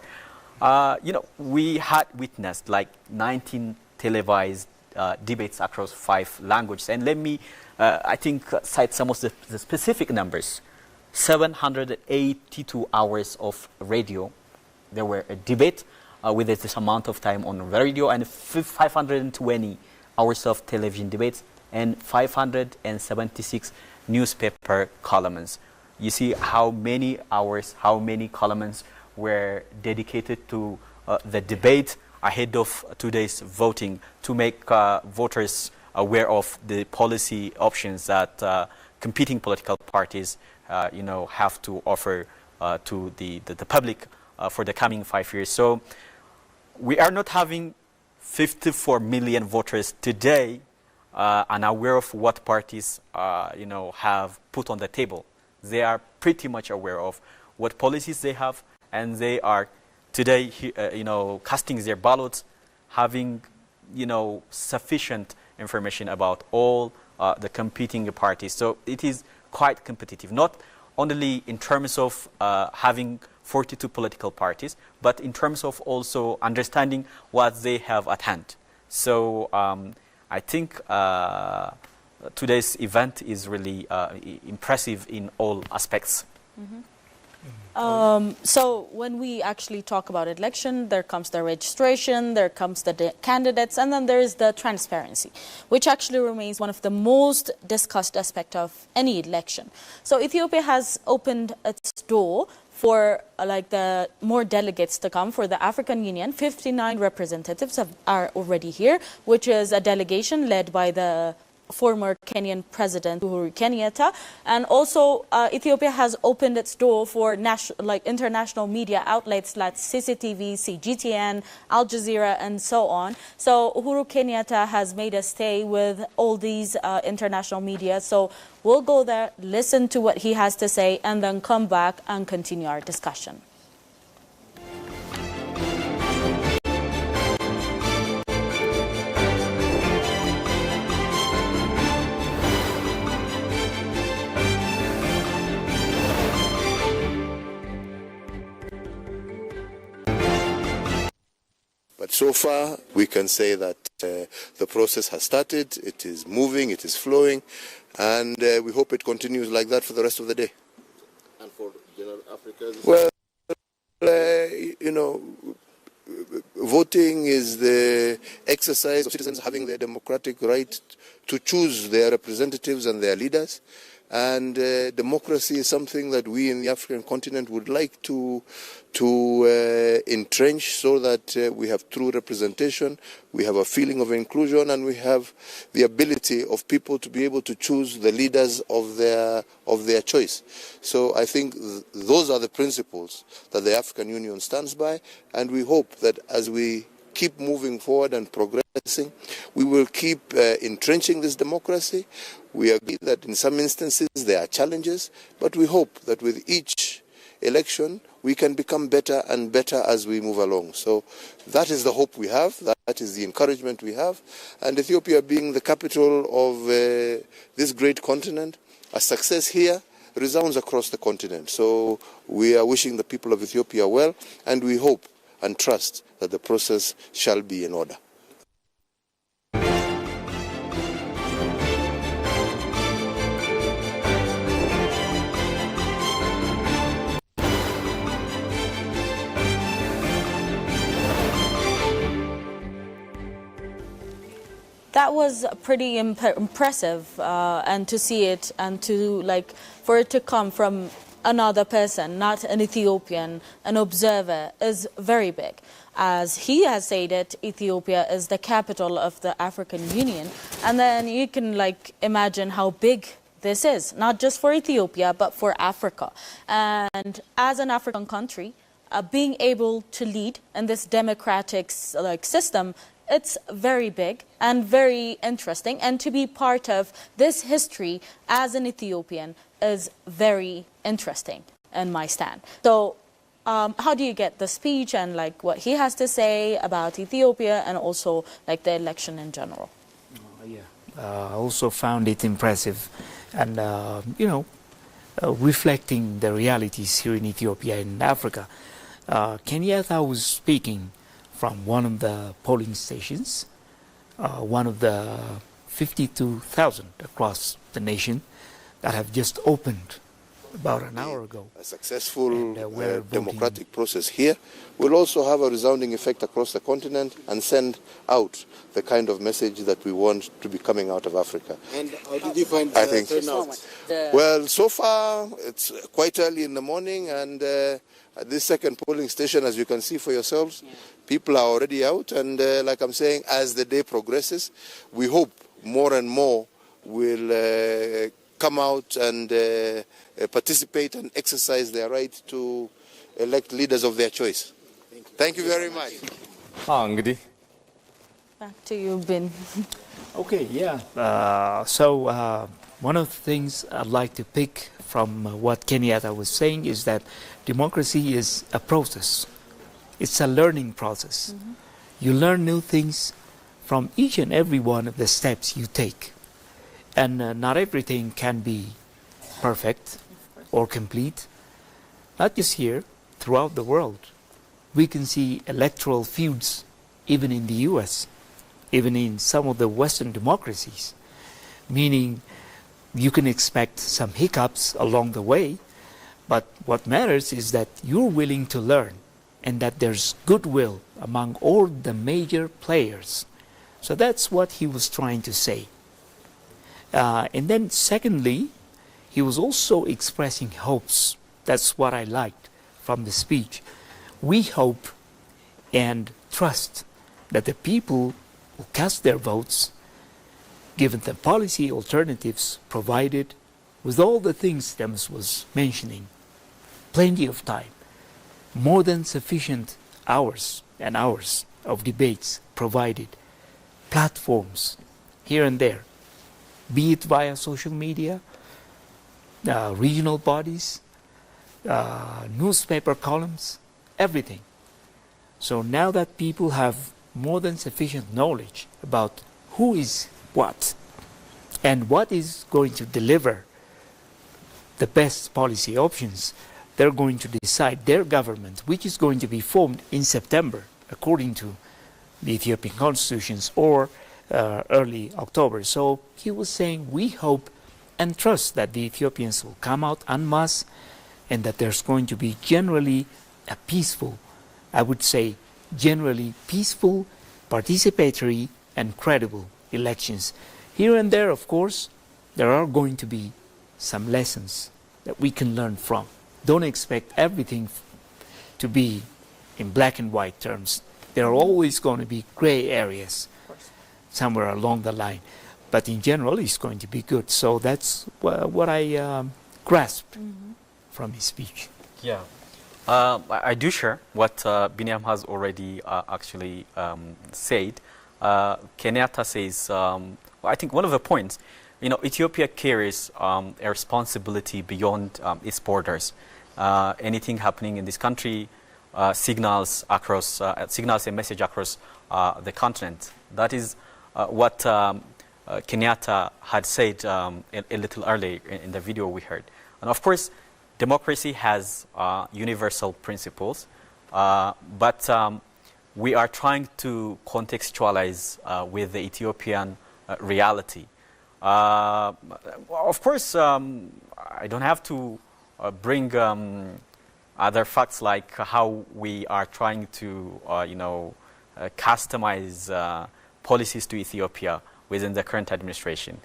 We had witnessed like 19 televised debates across 5 languages. And let me, I think, cite some of the specific numbers. 782 hours of radio. There were a debate with this amount of time on radio, and 520 hours of television debates, and 576 newspaper columns. You see how many hours, how many columns were dedicated to the debate ahead of today's voting to make voters aware of the policy options that competing political parties have to offer to the public for the coming 5 years. So we are not having 54 million voters today unaware of what parties have put on the table. They are pretty much aware of what policies they have, and they are today casting their ballots, having sufficient information about all the competing parties. So it is quite competitive, not only in terms of having 42 political parties, but in terms of also understanding what they have at hand. So I think today's event is really impressive in all aspects. Mm-hmm. So when we actually talk about election, there comes the registration, there comes the candidates, and then there is the transparency, which actually remains one of the most discussed aspects of any election. So Ethiopia has opened its door for the more delegates to come for the African Union. 59 representatives are already here, which is a delegation led by the former Kenyan President Uhuru Kenyatta, and also Ethiopia has opened its door for international media outlets like CCTV, CGTN, Al Jazeera, and so on. So Uhuru Kenyatta has made us stay with all these international media. So we'll go there, listen to what he has to say, and then come back and continue our discussion. But so far, we can say that the process has started, it is moving, it is flowing, and we hope it continues like that for the rest of the day. And for General Africa? Well, voting is the exercise of citizens having their democratic right to choose their representatives and their leaders. And democracy is something that we in the African continent would like to entrench, so that we have true representation, we have a feeling of inclusion, and we have the ability of people to be able to choose the leaders of their choice. So I think those are the principles that the African Union stands by, and we hope that as we keep moving forward and progress We will keep entrenching this democracy. We agree that in some instances there are challenges, but we hope that with each election we can become better and better as we move along. So that is the hope we have, that is the encouragement we have. And Ethiopia being the capital of this great continent, a success here resounds across the continent. So we are wishing the people of Ethiopia well, and we hope and trust that the process shall be in order. That was pretty impressive, and to see it and to for it to come from another person, not an Ethiopian, an observer, is very big. As he has said it, Ethiopia is the capital of the African Union, and then you can imagine how big this is, not just for Ethiopia but for Africa. And as an African country, being able to lead in this democratic system, it's very big and very interesting, and to be part of this history as an Ethiopian is very interesting in my stand. So how do you get the speech and what he has to say about Ethiopia and also the election in general? I also found it impressive, and reflecting the realities here in Ethiopia and Africa. Kenyatta was speaking from one of the polling stations, one of the 52,000 across the nation that have just opened about an hour ago. A successful democratic process here will also have a resounding effect across the continent and send out the kind of message that we want to be coming out of Africa. And how did you find the turnout? Well, so far it's quite early in the morning, and at this second polling station, as you can see for yourselves, people are already out, and like I'm saying, as the day progresses, we hope more and more will come out and participate and exercise their right to elect leaders of their choice. Thank you very much. Back to you, Bin. Okay, yeah. So one of the things I'd like to pick from what Kenyatta was saying is that democracy is a process. It's a learning process. Mm-hmm. You learn new things from each and every one of the steps you take. And not everything can be perfect or complete. Not just here, throughout the world. We can see electoral feuds even in the US, even in some of the Western democracies, meaning you can expect some hiccups along the way, but what matters is that you're willing to learn and that there's goodwill among all the major players. So that's what he was trying to say. And then secondly, he was also expressing hopes. That's what I liked from the speech. We hope and trust that the people will cast their votes, given the policy alternatives provided, with all the things Dems was mentioning. Plenty of time, more than sufficient hours and hours of debates provided, platforms here and there, be it via social media, regional bodies, newspaper columns, everything. So now that people have more than sufficient knowledge about who is what and what is going to deliver the best policy options, they're going to decide their government, which is going to be formed in September, according to the Ethiopian constitutions, or early October. So he was saying, we hope and trust that the Ethiopians will come out en masse and that there's going to be generally a peaceful, I would say, generally peaceful, participatory and credible elections. Here and there, of course, there are going to be some lessons that we can learn from. Don't expect everything to be in black and white terms. There are always going to be gray areas somewhere along the line. But in general, it's going to be good. So that's what I grasped from his speech. Yeah. I do share what Binyam has already actually said. Kenyatta says, I think one of the points, Ethiopia carries a responsibility beyond its borders. Anything happening in this country signals a message across the continent. That is what Kenyatta had said a little earlier in the video we heard. And of course, democracy has universal principles, but we are trying to contextualize with the Ethiopian reality. Of course, I don't have to bring other facts like how we are trying to, customize policies to Ethiopia within the current administration.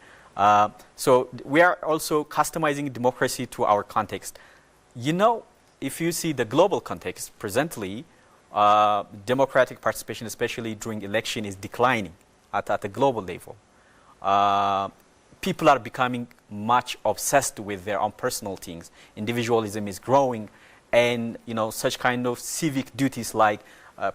So we are also customizing democracy to our context. If you see the global context, presently, democratic participation, especially during election, is declining at a global level. People are becoming much obsessed with their own personal things. Individualism is growing, and such kind of civic duties like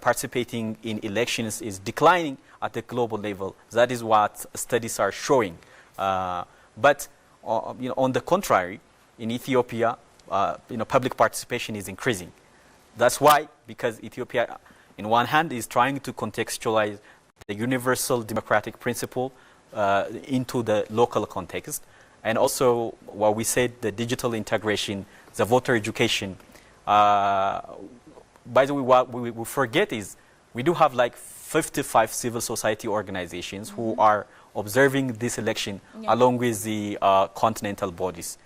participating in elections is declining at the global level. That is what studies are showing. But on the contrary, in Ethiopia, public participation is increasing. That's why, because Ethiopia, in one hand, is trying to contextualize the universal democratic principle into the local context, and also what we said, the digital integration, the voter education. By the way, what we forget is we do have like 55 civil society organizations who are observing this election along with the continental bodies.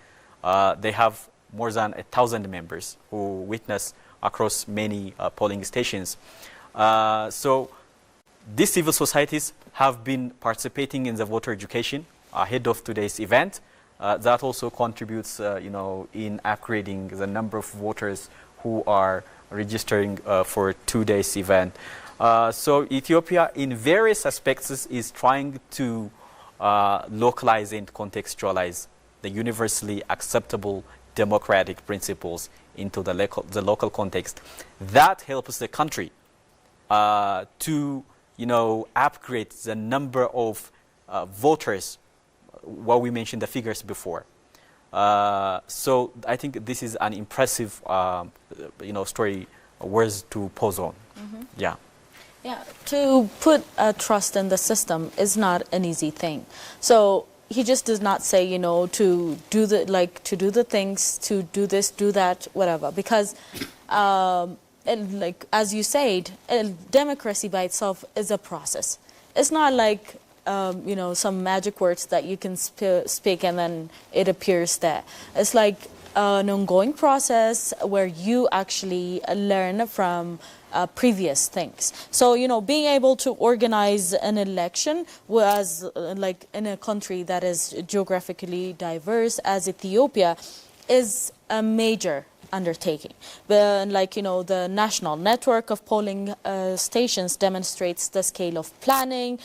They have more than 1,000 members who witness across many polling stations. So these civil societies have been participating in the voter education ahead of today's event. That also contributes, in upgrading the number of voters who are registering for today's event. So Ethiopia, in various aspects, is trying to localize and contextualize the universally acceptable democratic principles into the local context. That helps the country to upgrade the number of voters, what we mentioned the figures before. So I think this is an impressive, story worth to pause on. Yeah. Yeah, to put trust in the system is not an easy thing. So he just does not say, to do the things, to do this, do that, whatever. Because, as you said, democracy by itself is a process. It's not like, some magic words that you can speak and then it appears there. It's like an ongoing process where you actually learn from previous things. So, being able to organize an election was like in a country that is geographically diverse as Ethiopia is a major undertaking. But the national network of polling stations demonstrates the scale of planning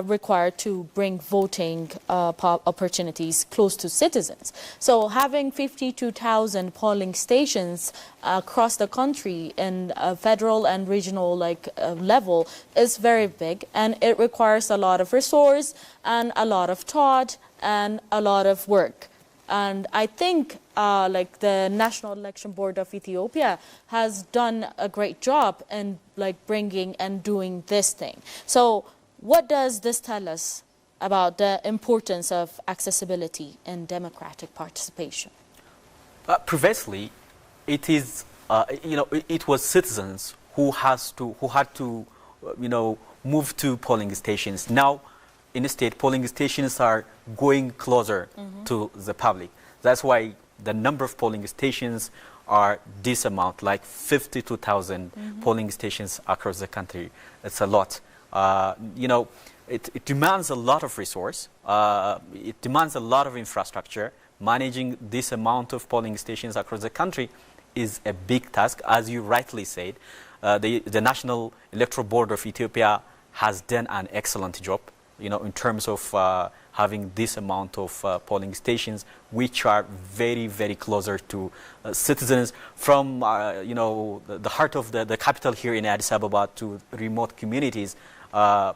required to bring voting opportunities close to citizens. So having 52,000 polling stations across the country in a federal and regional level is very big, and it requires a lot of resource and a lot of thought and a lot of work. And I think the National Election Board of Ethiopia has done a great job in bringing and doing this thing. So what does this tell us about the importance of accessibility and democratic participation? Previously, it is it was citizens who had to move to polling stations. Now, instead, polling stations are going closer to the public. That's why the number of polling stations are this amount, like 52,000 polling stations across the country. It's a lot. It demands a lot of resource. It demands a lot of infrastructure. Managing this amount of polling stations across the country is a big task, as you rightly said. The National Electoral Board of Ethiopia has done an excellent job, in terms of having this amount of polling stations, which are very, very closer to citizens from, the heart of the capital here in Addis Ababa to remote communities.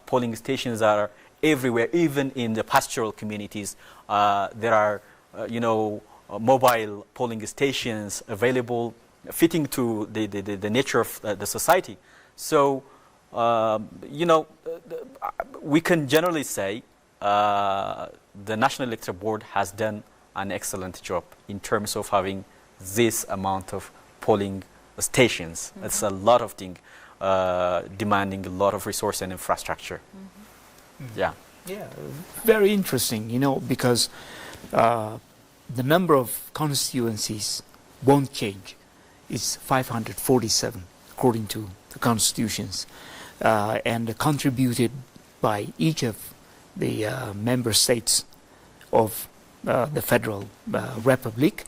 polling stations are everywhere, even in the pastoral communities. There are, mobile polling stations available, fitting to the nature of the society. So, we can generally say the National Electoral Board has done an excellent job in terms of having this amount of polling stations. Mm-hmm. It's a lot of things, demanding a lot of resource and infrastructure. Mm-hmm. Yeah. Yeah, very interesting, because the number of constituencies won't change. It's 547 according to the constitutions, and contributed by each of the member states of the Federal Republic,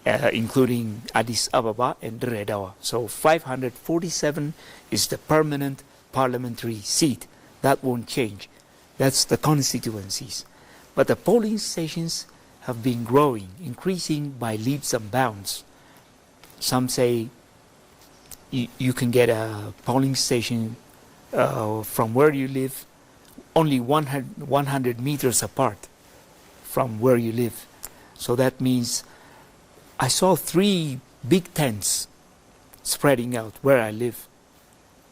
including Addis Ababa and Redhawa. So 547 is the permanent parliamentary seat. That won't change. That's the constituencies. But the polling stations have been growing, increasing by leaps and bounds. Some say you can get a polling station from where you live only 100 meters apart from where you live. So that means I saw 3 big tents spreading out where I live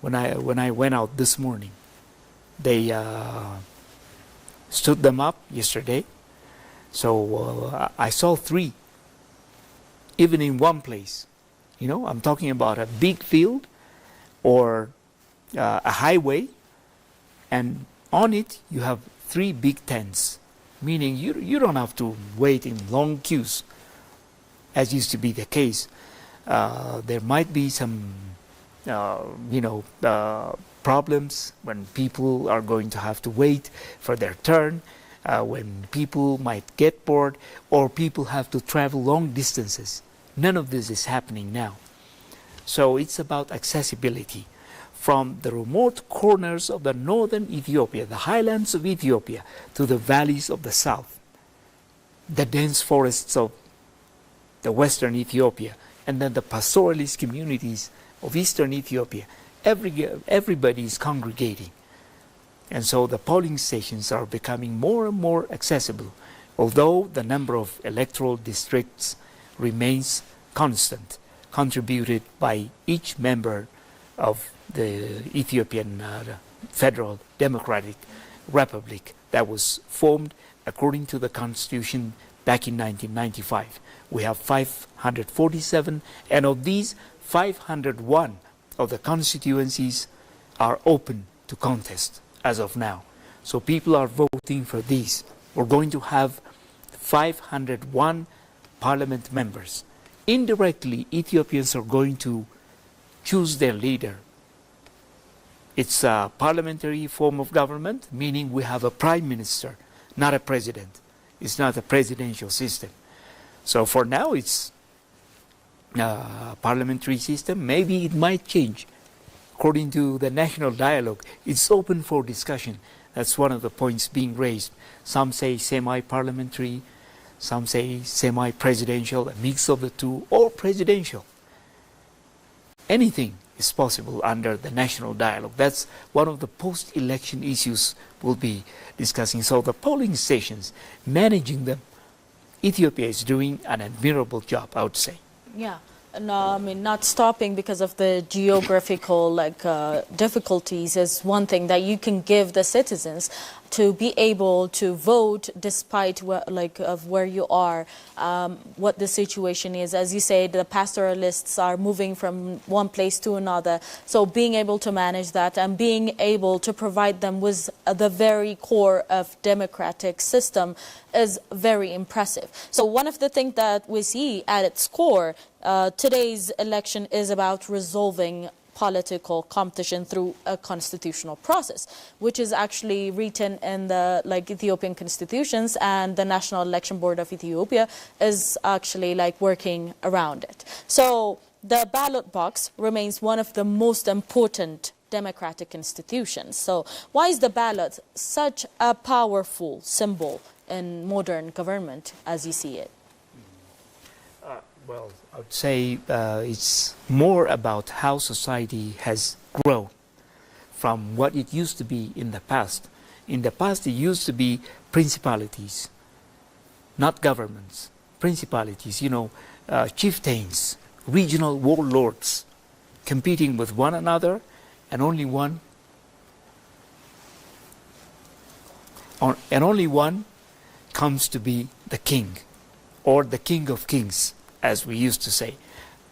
when I went out this morning. They stood them up yesterday. So I saw 3, even in one place. I'm talking about a big field or a highway, and on it you have 3 big tents, meaning you don't have to wait in long queues, as used to be the case. There might be some, problems when people are going to have to wait for their turn, when people might get bored, or people have to travel long distances. None of this is happening now. So it's about accessibility. From the remote corners of the northern Ethiopia, the highlands of Ethiopia, to the valleys of the south, the dense forests of the western Ethiopia, and then the pastoralist communities of eastern Ethiopia, everybody is congregating. And so the polling stations are becoming more and more accessible, although the number of electoral districts remains constant, contributed by each member of the Ethiopian Federal Democratic Republic that was formed according to the Constitution back in 1995. We have 547, and of these, 501 of the constituencies are open to contest as of now. So people are voting for these. We're going to have 501 parliament members. Indirectly, Ethiopians are going to choose their leader. It's a parliamentary form of government, meaning we have a prime minister, not a president. It's not a presidential system. So for now, it's a parliamentary system. Maybe it might change. According to the national dialogue, it's open for discussion. That's one of the points being raised. Some say semi-parliamentary, some say semi-presidential, a mix of the two, or presidential. Anything is possible under the national dialogue. That's one of the post-election issues we'll be discussing. So the polling stations, managing them, Ethiopia is doing an admirable job, I would say. Yeah. No, I mean, not stopping because of the geographical difficulties is one thing that you can give the citizens to be able to vote despite of where you are, what the situation is. As you said, the pastoralists are moving from one place to another. So being able to manage that and being able to provide them with the very core of democratic system is very impressive. So one of the things that we see at its core, today's election is about resolving political competition through a constitutional process, which is actually written in the Ethiopian constitutions, and the National Election Board of Ethiopia is actually working around it. So the ballot box remains one of the most important democratic institutions. So why is the ballot such a powerful symbol in modern government as you see it? Well, I would say it's more about how society has grown from what it used to be in the past. In the past, it used to be principalities, not governments, principalities, chieftains, regional warlords competing with one another, and only one comes to be the king, or the king of kings, as we used to say.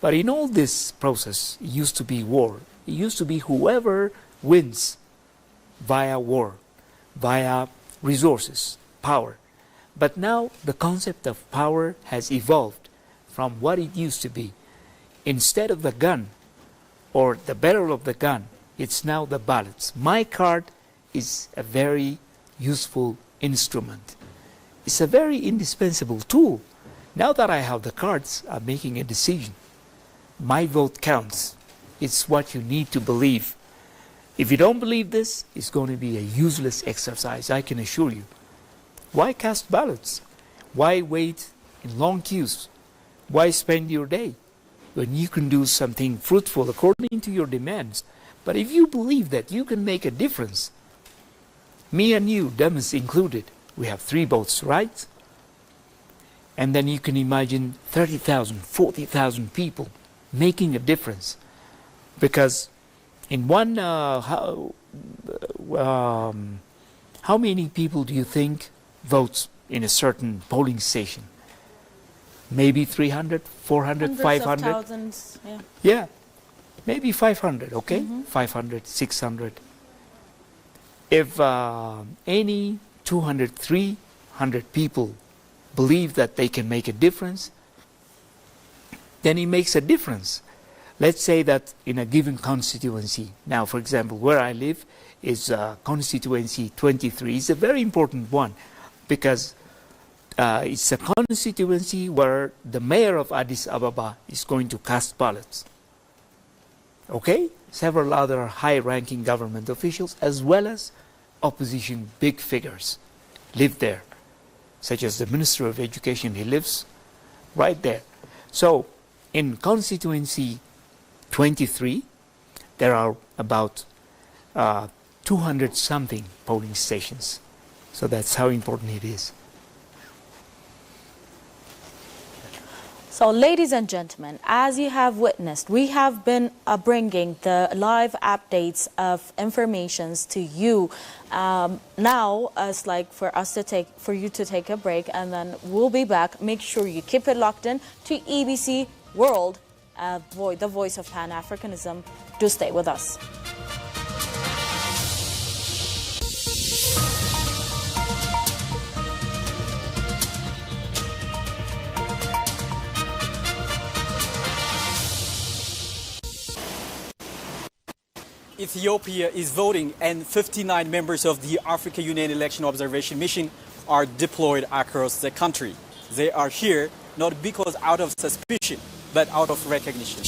But in all this process, it used to be war. It used to be whoever wins via war, via resources, power. But now the concept of power has evolved from what it used to be. Instead of the gun, or the bearer of the gun, it's now the ballots. My card is a very useful instrument. It's a very indispensable tool. Now that I have the cards, I'm making a decision. My vote counts. It's what you need to believe. If you don't believe this, it's going to be a useless exercise, I can assure you. Why cast ballots? Why wait in long queues? Why spend your day when you can do something fruitful according to your demands? But if you believe that you can make a difference, me and you, Demis included, we have 3 votes, right? And then you can imagine 30,000, 40,000 people making a difference. Because in one, how many people do you think votes in a certain polling station? Maybe 300, 400, Hundreds 500? of thousands, yeah. Yeah, maybe 500, okay? 500, 600. If any 200, 300 people believe that they can make a difference, then it makes a difference. Let's say that in a given constituency, now for example where I live is constituency 23. It's a very important one because it's a constituency where the mayor of Addis Ababa is going to cast ballots. Okay? Several other high-ranking government officials as well as opposition big figures live there, such as the Minister of Education. He lives right there. So in constituency 23, there are about 200 something polling stations. So that's how important it is. So, ladies and gentlemen, as you have witnessed, we have been bringing the live updates of informations to you. Now, it's like for you to take a break, and then we'll be back. Make sure you keep it locked in to EBC World, the voice of Pan-Africanism. Do stay with us. Ethiopia is voting, and 59 members of the Africa Union Election Observation Mission are deployed across the country. They are here not because out of suspicion, but out of recognition.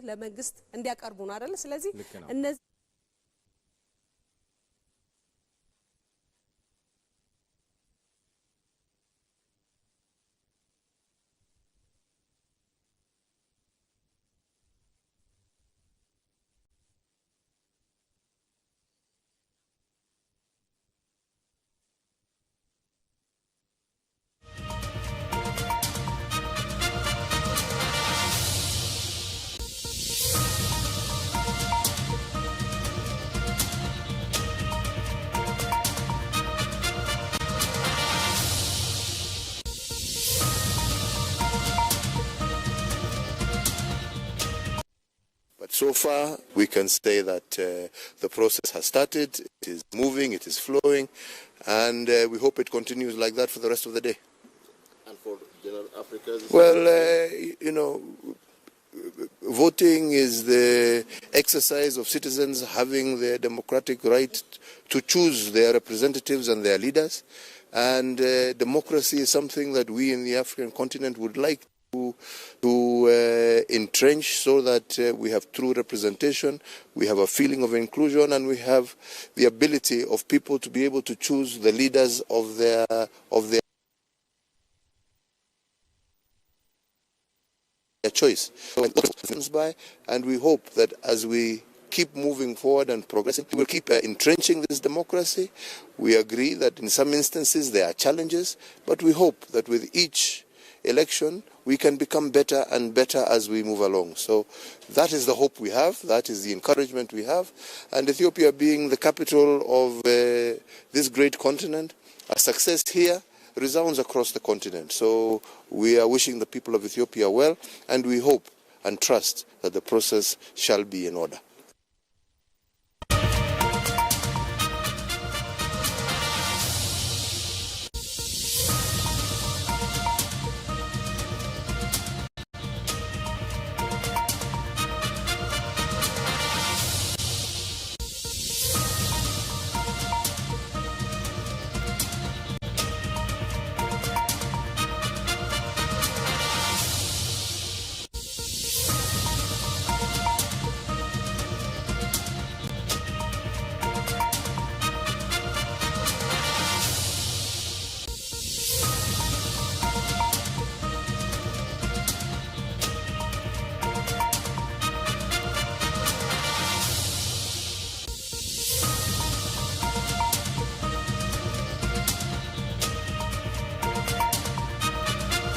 ለመንግስት እንዲያቀርቡ ነው አይደል? ስለዚህ እነዚህ So far, we can say that the process has started, it is moving, it is flowing, and we hope it continues like that for the rest of the day. And for General Africa? Well, voting is the exercise of citizens having their democratic right to choose their representatives and their leaders, and democracy is something that we in the African continent would like to entrench so that we have true representation, we have a feeling of inclusion, and we have the ability of people to be able to choose the leaders of their choice. And we hope that as we keep moving forward and progressing, we will keep entrenching this democracy. We agree that in some instances there are challenges, but we hope that with each election we can become better and better as we move along. So that is the hope we have, that is the encouragement we have, and Ethiopia being the capital of this great continent, a success here resounds across the continent. So we are wishing the people of Ethiopia well, and we hope and trust that the process shall be in order.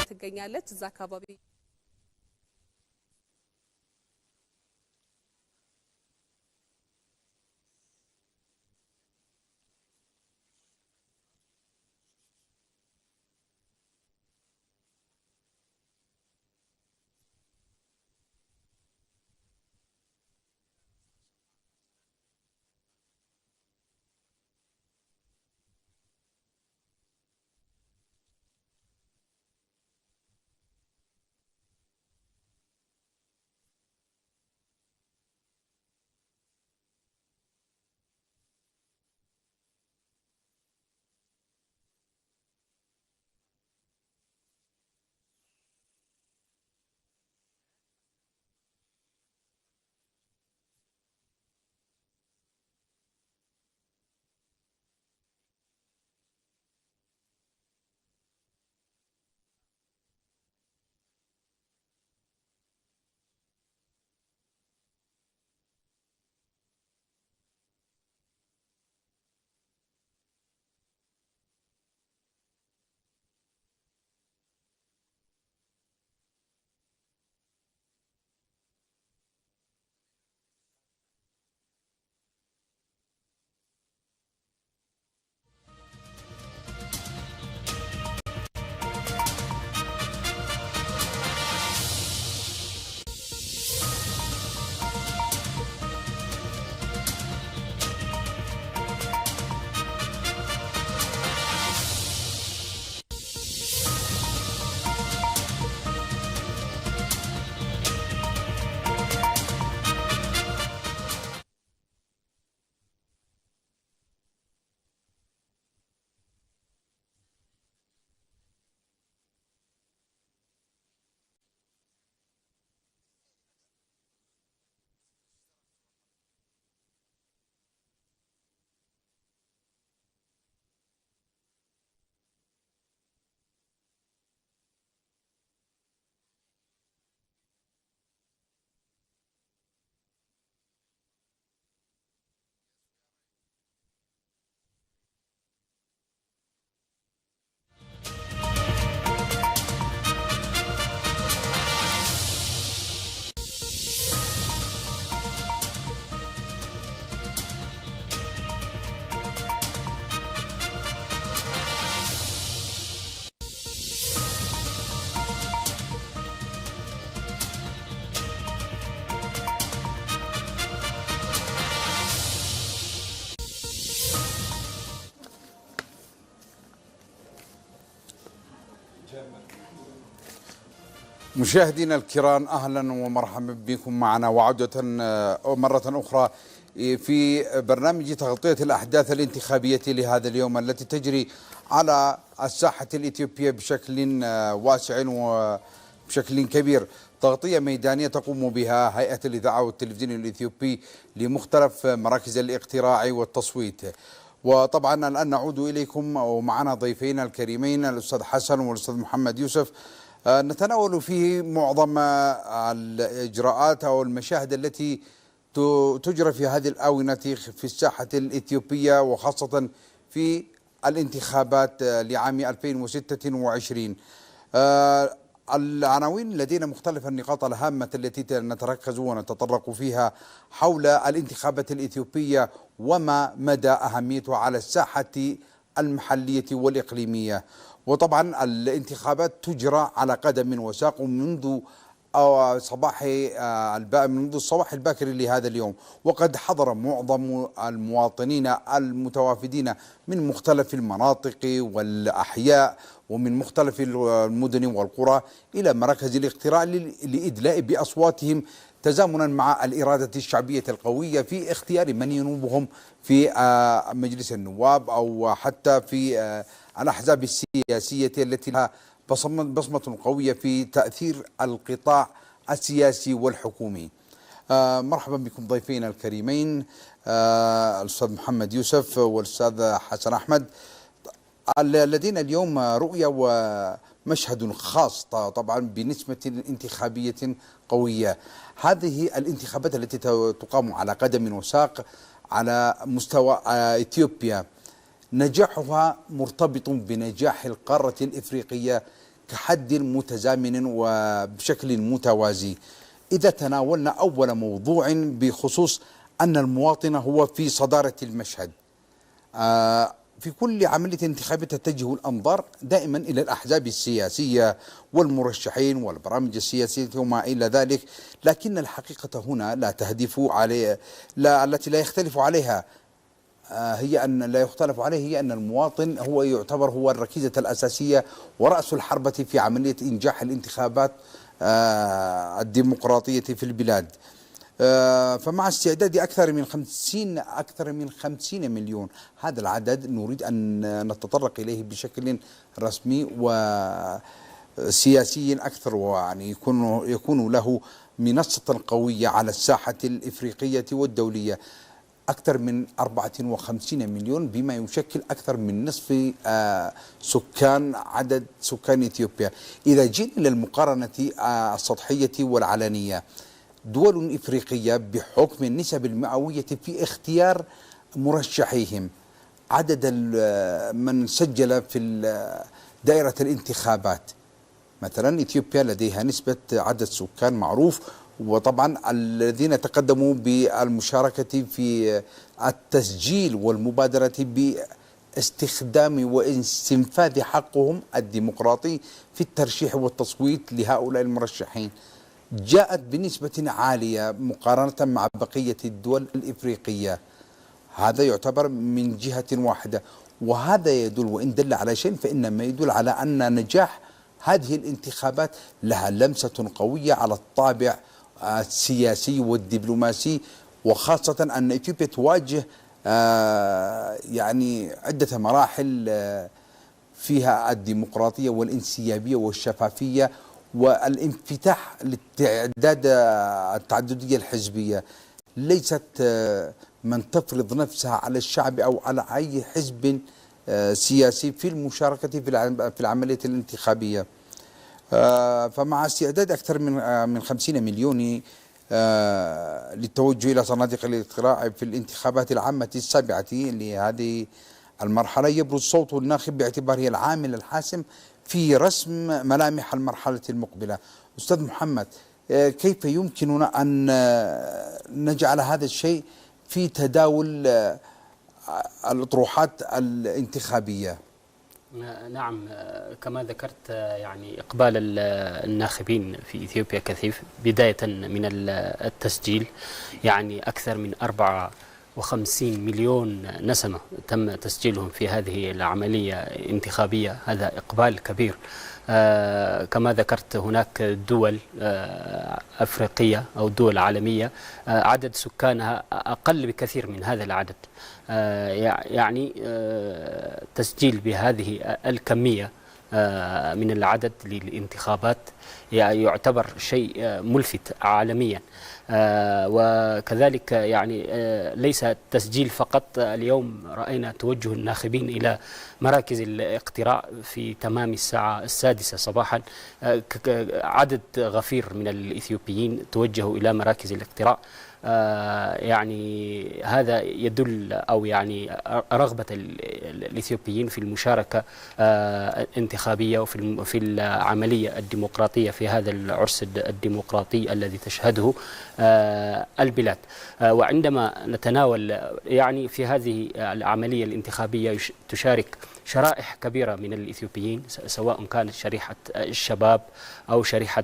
ትገኛለች እዛ አካባቢ مشاهدينا الكرام أهلا ومرحبا بكم معنا وعودة مرة أخرى في برنامج تغطية الأحداث الانتخابية لهذا اليوم التي تجري على الساحة الإثيوبية بشكل واسع بشكل كبير. تغطية ميدانية تقوم بها هيئة الإذاعة والتلفزيون الإثيوبي لمختلف مراكز الاقتراع والتصويت. وطبعا الآن نعود إليكم ومعنا ضيفين الكريمين الأستاذ حسن والأستاذ محمد يوسف، نتناول فيه معظم الإجراءات أو المشاهد التي تجرى في هذه الآونة في الساحة الإثيوبية، وخاصة في الانتخابات لعام 2026. العناوين لدينا مختلف النقاط الهامة التي نتركز ونتطرق فيها حول الانتخابات الإثيوبية وما مدى أهميتها على الساحة المحلية والإقليمية. وطبعا الانتخابات تجرى على قدم وساق منذ منذ الصباح الباكر لهذا اليوم، وقد حضر معظم المواطنين المتوافدين من مختلف المناطق والأحياء ومن مختلف المدن والقرى إلى مراكز الاقتراع لإدلاء بأصواتهم تزامنا مع الإرادة الشعبية القوية في اختيار من ينوبهم في مجلس النواب أو حتى في الأحزاب السياسية التي لها بصمة قوية في تأثير القطاع السياسي والحكومي. مرحبا بكم ضيفين الكريمين الأستاذ محمد يوسف والأستاذ حسن أحمد. لدينا اليوم رؤية ومشهد خاص طبعا بنسبة انتخابية قوية. هذه الانتخابات التي تقام على قدم وساق على مستوى إثيوبيا نجاحها مرتبط بنجاح القارة الإفريقية كحد متزامن وبشكل متوازي. إذا تناولنا أول موضوع بخصوص أن المواطن هو في صدارة المشهد، في كل عملية انتخابية تتجه الأنظار دائما إلى الأحزاب السياسية والمرشحين والبرامج السياسية وما إلى ذلك، لكن الحقيقة هنا لا تهدف عليه التي لا يختلف عليها هي أن المواطن هو يعتبر هو الركيزة الأساسية ورأس الحربة في عملية إنجاح الانتخابات الديمقراطية في البلاد. فمع استعداد أكثر من 50 مليون، هذا العدد نريد أن نتطرق إليه بشكل رسمي وسياسي أكثر، ويعني يكون له منصة قوية على الساحة الإفريقية والدولية. أكثر من 54 مليون بما يشكل أكثر من نصف عدد سكان إثيوبيا. إذا جينا للمقارنة السطحية والعلنية، دول إفريقية بحكم النسب المئوية في اختيار مرشحيهم، عدد من سجل في دائرة الانتخابات، مثلا إثيوبيا لديها نسبة عدد سكان معروف، وطبعا الذين تقدموا بالمشاركة في التسجيل والمبادرة باستخدام واستنفاذ حقهم الديمقراطي في الترشيح والتصويت لهؤلاء المرشحين جاءت بنسبة عالية مقارنة مع بقية الدول الإفريقية. هذا يعتبر من جهة واحدة، وهذا يدل وإن دل على شيء فإنما يدل على أن نجاح هذه الانتخابات لها لمسة قوية على الطابع السياسي والدبلوماسي، وخاصة أن إثيوبيا تواجه يعني عدة مراحل فيها الديمقراطية والانسيابية والشفافية والانفتاح للتعداد التعددية الحزبية، ليست من تفرض نفسها على الشعب أو على أي حزب سياسي في المشاركة في العملية الانتخابية. فمع استعداد أكثر من 50 مليون للتوجه إلى صناديق الاقتراع في الانتخابات العامة السابعة لهذه المرحلة، يبرز صوت الناخب باعتباره العامل الحاسم في رسم ملامح المرحلة المقبلة. أستاذ محمد، كيف يمكننا أن نجعل هذا الشيء في تداول الأطروحات الانتخابية؟ نعم، كما ذكرت يعني إقبال الناخبين في إثيوبيا كثيف، بداية من التسجيل، يعني أكثر من 54 مليون نسمة تم تسجيلهم في هذه العملية الانتخابية. هذا إقبال كبير. كما ذكرت هناك دول أفريقية أو دول عالمية عدد سكانها أقل بكثير من هذا العدد، يعني تسجيل بهذه الكمية من العدد للانتخابات يعتبر شيء ملفت عالميا. وكذلك يعني ليس التسجيل فقط. اليوم رأينا توجه الناخبين إلى مراكز الاقتراع في تمام الساعة 6 صباحا. عدد غفير من الإثيوبيين توجهوا إلى مراكز الاقتراع. يعني هذا يدل أو يعني رغبة الإثيوبيين في المشاركة انتخابية وفي العملية الديمقراطية في هذا العرس الديمقراطي الذي تشهده البلاد. وعندما نتناول يعني في هذه العملية الانتخابية تشارك شرائح كبيرة من الإثيوبيين، سواء كانت شريحة الشباب أو شريحة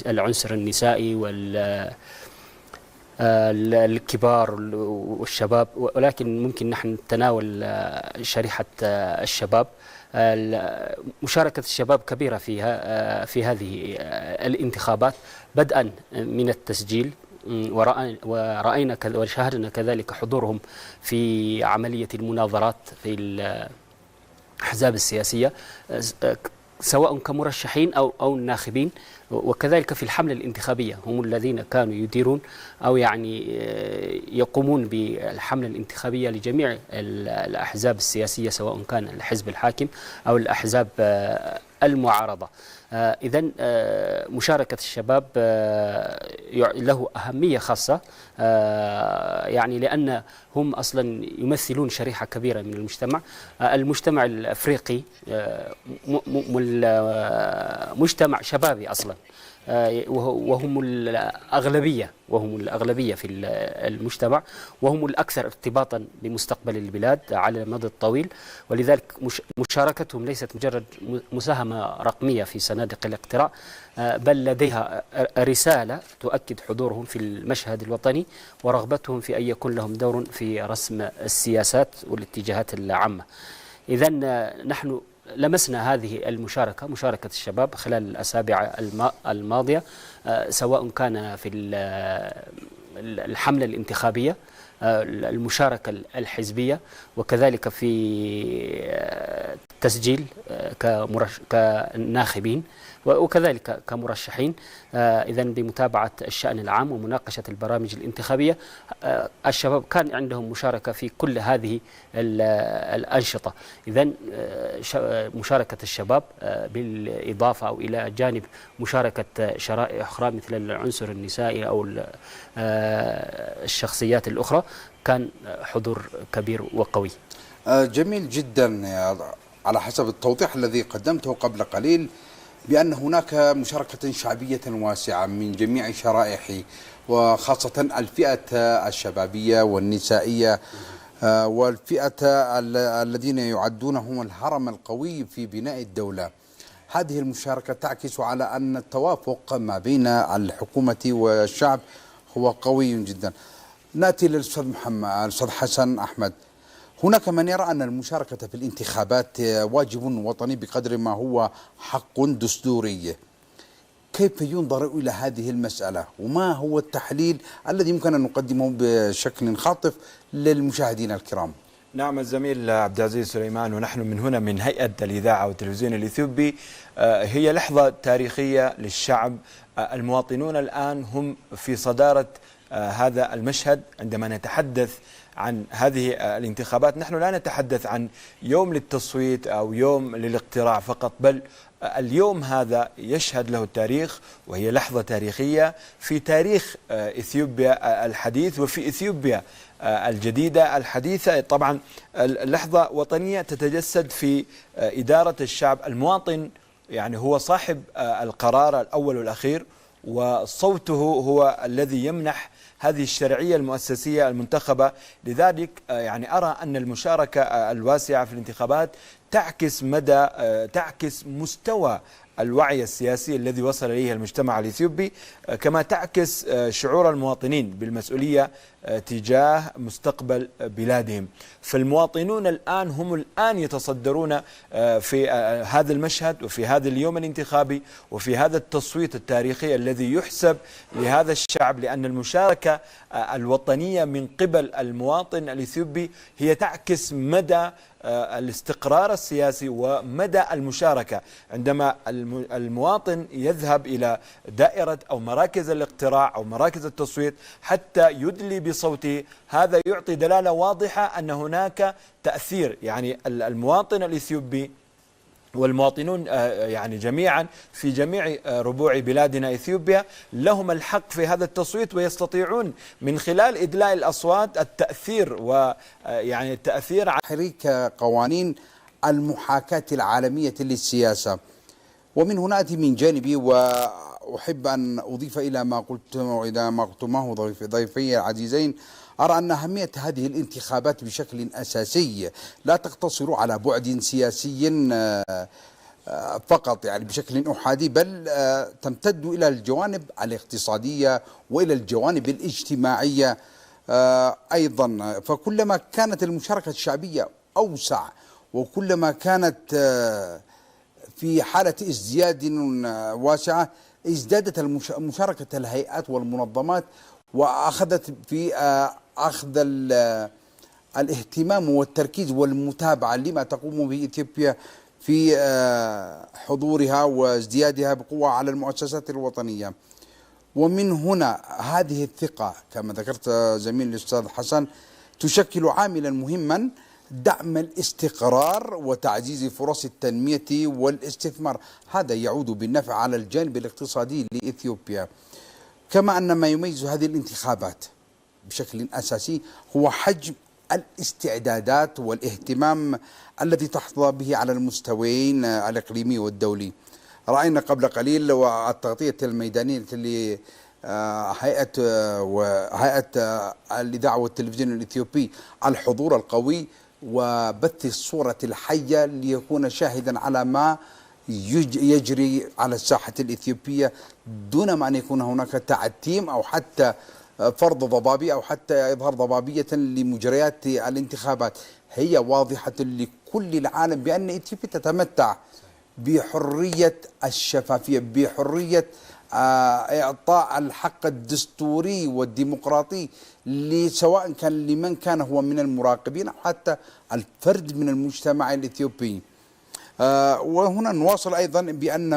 العنصر النسائي الكبار والشباب، ولكن ممكن نحن نتناول شريحة الشباب. مشاركة الشباب كبيرة في هذه الانتخابات، بدءا من التسجيل، ورأينا وشاهدنا كذلك حضورهم في عملية المناظرات في الأحزاب السياسية، سواء كمرشحين أو الناخبين، وكذلك في الحملة الانتخابية هم الذين كانوا يديرون أو يعني يقومون بالحملة الانتخابية لجميع الأحزاب السياسية، سواء كان الحزب الحاكم أو الأحزاب المعارضة. إذن مشاركة الشباب له أهمية خاصة، يعني لأن هم أصلا يمثلون شريحة كبيرة من المجتمع الأفريقي مجتمع شبابي أصلا، وهم الأغلبية في المجتمع، وهم الأكثر ارتباطا بمستقبل البلاد على المدى الطويل. ولذلك مشاركتهم ليست مجرد مساهمة رقمية في صناديق الاقتراع، بل لديها رسالة تؤكد حضورهم في المشهد الوطني ورغبتهم في أن يكون لهم دور في رسم السياسات والاتجاهات العامة. إذن نحن لمسنا هذه مشاركة الشباب خلال الأسابيع الماضية، سواء كان في الحملة الانتخابية، المشاركة الحزبية، وكذلك في التسجيل كناخبين، وكذلك كمرشحين. إذن بمتابعة الشأن العام ومناقشة البرامج الانتخابية، الشباب كان عندهم مشاركة في كل هذه الأنشطة. إذن مشاركة الشباب بالإضافة أو إلى جانب مشاركة شرائح أخرى مثل العنصر النسائي أو الشخصيات الأخرى، كان حضور كبير وقوي. جميل جدا. على حسب التوضيح الذي قدمته قبل قليل بأن هناك مشاركة شعبية واسعة من جميع شرائح، وخاصة الفئة الشبابية والنسائية والفئة الذين يعدونهم الهرم القوي في بناء الدولة. هذه المشاركة تعكس على أن التوافق ما بين الحكومة والشعب هو قوي جدا. نأتي للأستاذ حسن أحمد. هناك من يرى أن المشاركة في الانتخابات واجب وطني بقدر ما هو حق دستوري. كيف ينظر إلى هذه المسألة، وما هو التحليل الذي يمكن أن نقدمه بشكل خاطف للمشاهدين الكرام؟ نعم الزميل عبد العزيز سليمان، ونحن من هنا من هيئة الإذاعة والتلفزيون الإثيوبي، هي لحظة تاريخية للشعب. المواطنون الآن هم في صدارة هذا المشهد. عندما نتحدث عن هذه الانتخابات نحن لا نتحدث عن يوم للتصويت أو يوم للاقتراع فقط، بل اليوم هذا يشهد له التاريخ، وهي لحظة تاريخية في تاريخ إثيوبيا الحديث وفي إثيوبيا الجديدة الحديثة. طبعا اللحظة وطنية تتجسد في إدارة الشعب. المواطن يعني هو صاحب القرار الأول والأخير، وصوته هو الذي يمنح هذه الشرعية المؤسسية المنتخبة. لذلك يعني أرى أن المشاركة الواسعة في الانتخابات تعكس مستوى الوعي السياسي الذي وصل إليه المجتمع الإثيوبي، كما تعكس شعور المواطنين بالمسؤولية تجاه مستقبل بلادهم. فالمواطنون الآن هم يتصدرون في هذا المشهد وفي هذا اليوم الانتخابي وفي هذا التصويت التاريخي الذي يحسب لهذا الشعب، لأن المشاركة الوطنية من قبل المواطن الإثيوبي هي تعكس مدى الاستقرار السياسي ومدى المشاركة. عندما المواطن يذهب إلى دائرة أو مراكز الاقتراع أو مراكز التصويت حتى يدلي بصوته، هذا يعطي دلالة واضحة أن هناك تأثير. يعني المواطن الإثيوبي والمواطنون يعني جميعا في جميع ربوع بلادنا إثيوبيا لهم الحق في هذا التصويت، ويستطيعون من خلال إدلاء الأصوات التأثير، ويعني التأثير على تحريك قوانين المحاكاة العالمية للسياسة. ومن هنا أتي من جانبي وأحب أن أضيف إلى ما قلتماه ضيفي العزيزين. أرى أن أهمية هذه الانتخابات بشكل أساسي لا تقتصر على بعد سياسي فقط، يعني بشكل أحادي، بل تمتد إلى الجوانب الاقتصادية وإلى الجوانب الاجتماعية أيضا. فكلما كانت المشاركة الشعبية أوسع وكلما كانت في حالة ازدياد واسعة، ازدادت مشاركة الهيئات والمنظمات وأخذت في أخذ الاهتمام والتركيز والمتابعة لما تقوم به إثيوبيا في حضورها وازديادها بقوة على المؤسسات الوطنية. ومن هنا هذه الثقة كما ذكرت زميلي الأستاذ حسن تشكل عاملا مهما دعم الاستقرار وتعزيز فرص التنمية والاستثمار. هذا يعود بالنفع على الجانب الاقتصادي لإثيوبيا. كما أن ما يميز هذه الانتخابات بشكل أساسي هو حجم الاستعدادات والاهتمام الذي تحظى به على المستويين الإقليمي والدولي. رأينا قبل قليل والتغطية الميدانية لهيئة الإذاعة والتلفزيون الإثيوبي، الحضور القوي وبث الصورة الحية ليكون شاهدا على ما يجري على الساحة الإثيوبية دون ما أن يكون هناك تعتيم أو حتى فرض ضبابية أو حتى إظهار ضبابية لمجريات الانتخابات. هي واضحة لكل العالم بأن إثيوبيا تتمتع بحرية الشفافية، بحرية إعطاء الحق الدستوري والديمقراطي سواء كان لمن كان هو من المراقبين أو حتى الفرد من المجتمع الإثيوبي. وهنا نواصل أيضا بأن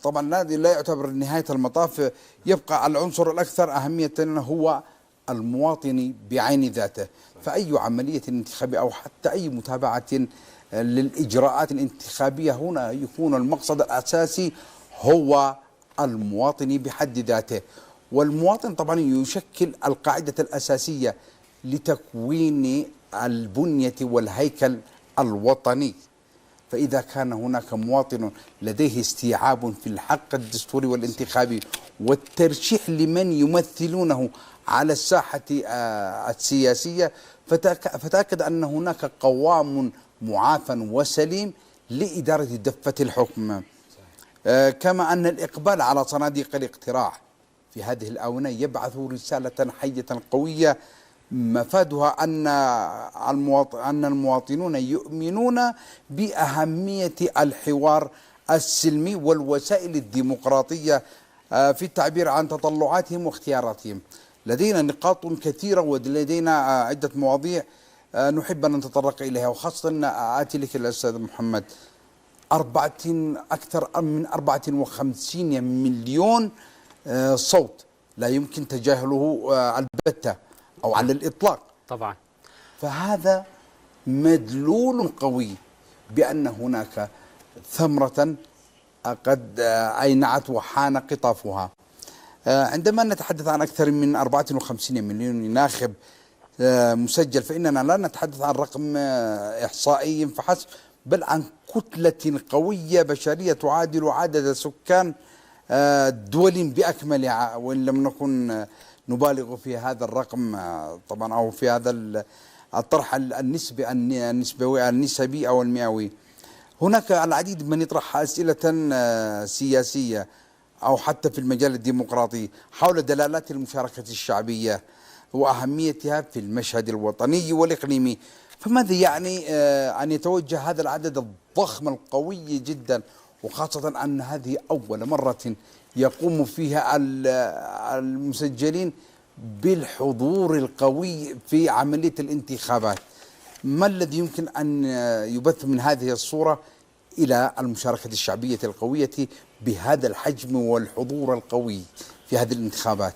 طبعا لا يعتبر نهاية المطاف، يبقى العنصر الأكثر أهمية هو المواطن بعين ذاته. فأي عملية انتخابية أو حتى أي متابعة للإجراءات الانتخابية هنا يكون المقصد الأساسي هو المواطن بحد ذاته. والمواطن طبعا يشكل القاعدة الأساسية لتكوين البنية والهيكل الوطني. فإذا كان هناك مواطن لديه استيعاب في الحق الدستوري والانتخابي والترشيح لمن يمثلونه على الساحة السياسية، فتأكد أن هناك قوام معافى وسليم لإدارة دفة الحكم. كما أن الإقبال على صناديق الاقتراع في هذه الآونة يبعث رسالة حية قوية مفادها أن المواطنون يؤمنون بأهمية الحوار السلمي والوسائل الديمقراطية في التعبير عن تطلعاتهم واختياراتهم. لدينا نقاط كثيرة ولدينا عدة مواضيع نحب أن نتطرق إليها، وخاصة آتي لك الأستاذ محمد. أكثر من 54 مليون صوت لا يمكن تجاهله البتة أو على الإطلاق طبعا. فهذا مدلول قوي بأن هناك ثمرة قد أينعت وحان قطافها. عندما نتحدث عن أكثر من 54 مليون ناخب مسجل، فإننا لا نتحدث عن رقم إحصائي فحسب، بل عن كتلة قوية بشرية تعادل عدد سكان دول بأكملها، وإن لم نكن نبالغ في هذا الرقم طبعا أو في هذا الطرح النسبي أو المئوي. هناك العديد من يطرح أسئلة سياسية أو حتى في المجال الديمقراطي حول دلالات المشاركة الشعبية وأهميتها في المشهد الوطني والإقليمي. فماذا يعني أن يتوجه هذا العدد الضخم القوي جدا، وخاصة أن هذه أول مرة يقوم فيها المسجلين بالحضور القوي في عملية الانتخابات؟ ما الذي يمكن أن يبث من هذه الصورة إلى المشاركة الشعبية القوية بهذا الحجم والحضور القوي في هذه الانتخابات؟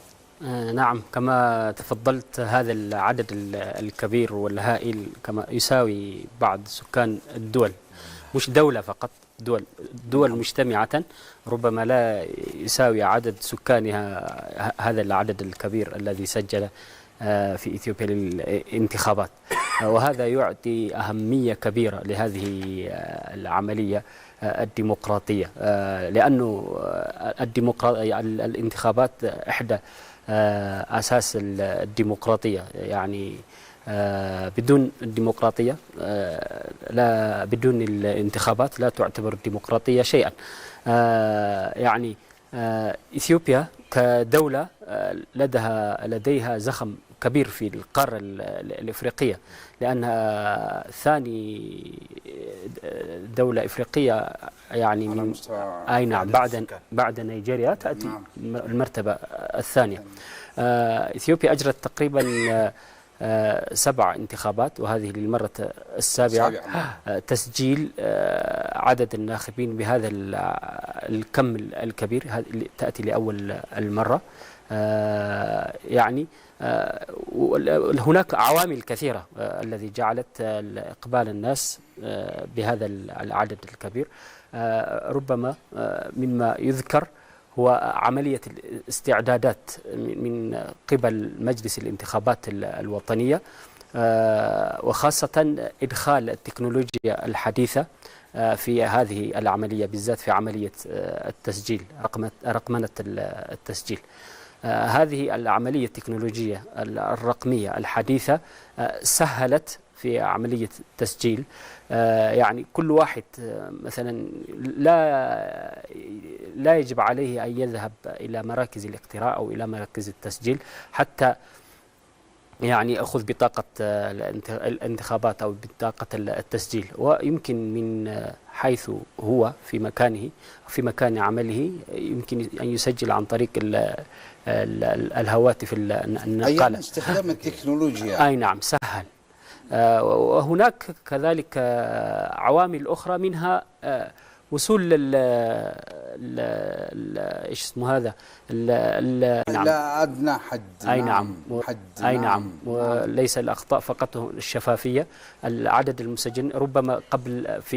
نعم، كما تفضلت، هذا العدد الكبير والهائل كما يساوي بعض سكان الدول، مش دولة فقط، دول مجتمعة ربما لا يساوي عدد سكانها هذا العدد الكبير الذي سجل في إثيوبيا للانتخابات. وهذا يعطي أهمية كبيرة لهذه العملية الديمقراطية، لأنه الانتخابات إحدى أساس الديمقراطية. يعني بدون الديمقراطية بدون الانتخابات لا تعتبر الديمقراطية شيئا. يعني إثيوبيا كدولة لديها زخم كبير في القارة الإفريقية، لأنها ثاني دولة إفريقية يعني من أي نعم بعد نيجيريا تأتي المرتبة الثانية. إثيوبيا أجرت تقريبا 7 انتخابات، وهذه للمرة السابعة تسجيل عدد الناخبين بهذا الكم الكبير، تأتي لأول المرة. يعني هناك عوامل كثيرة التي جعلت إقبال الناس بهذا العدد الكبير. ربما مما يذكر هو عملية الاستعدادات من قبل مجلس الانتخابات الوطنية، وخاصة إدخال التكنولوجيا الحديثة في هذه العملية، بالذات في عملية التسجيل، رقمنة التسجيل. هذه العملية التكنولوجية الرقمية الحديثة سهلت في عملية التسجيل. يعني كل واحد مثلا لا يجب عليه أن يذهب إلى مراكز الاقتراع أو إلى مراكز التسجيل حتى يعني أخذ بطاقة الانتخابات أو بطاقة التسجيل، ويمكن من حيث هو في مكانه في مكان عمله يمكن أن يسجل عن طريق الهواتف النقالة. استخدام التكنولوجيا أي نعم سهل. وهناك كذلك عوامل أخرى، منها وصول ايش اسمه هذا نعم. لا أدنى حد. أي نعم أي نعم. وليس الأخطاء فقط الشفافية. العدد المسجلين ربما قبل في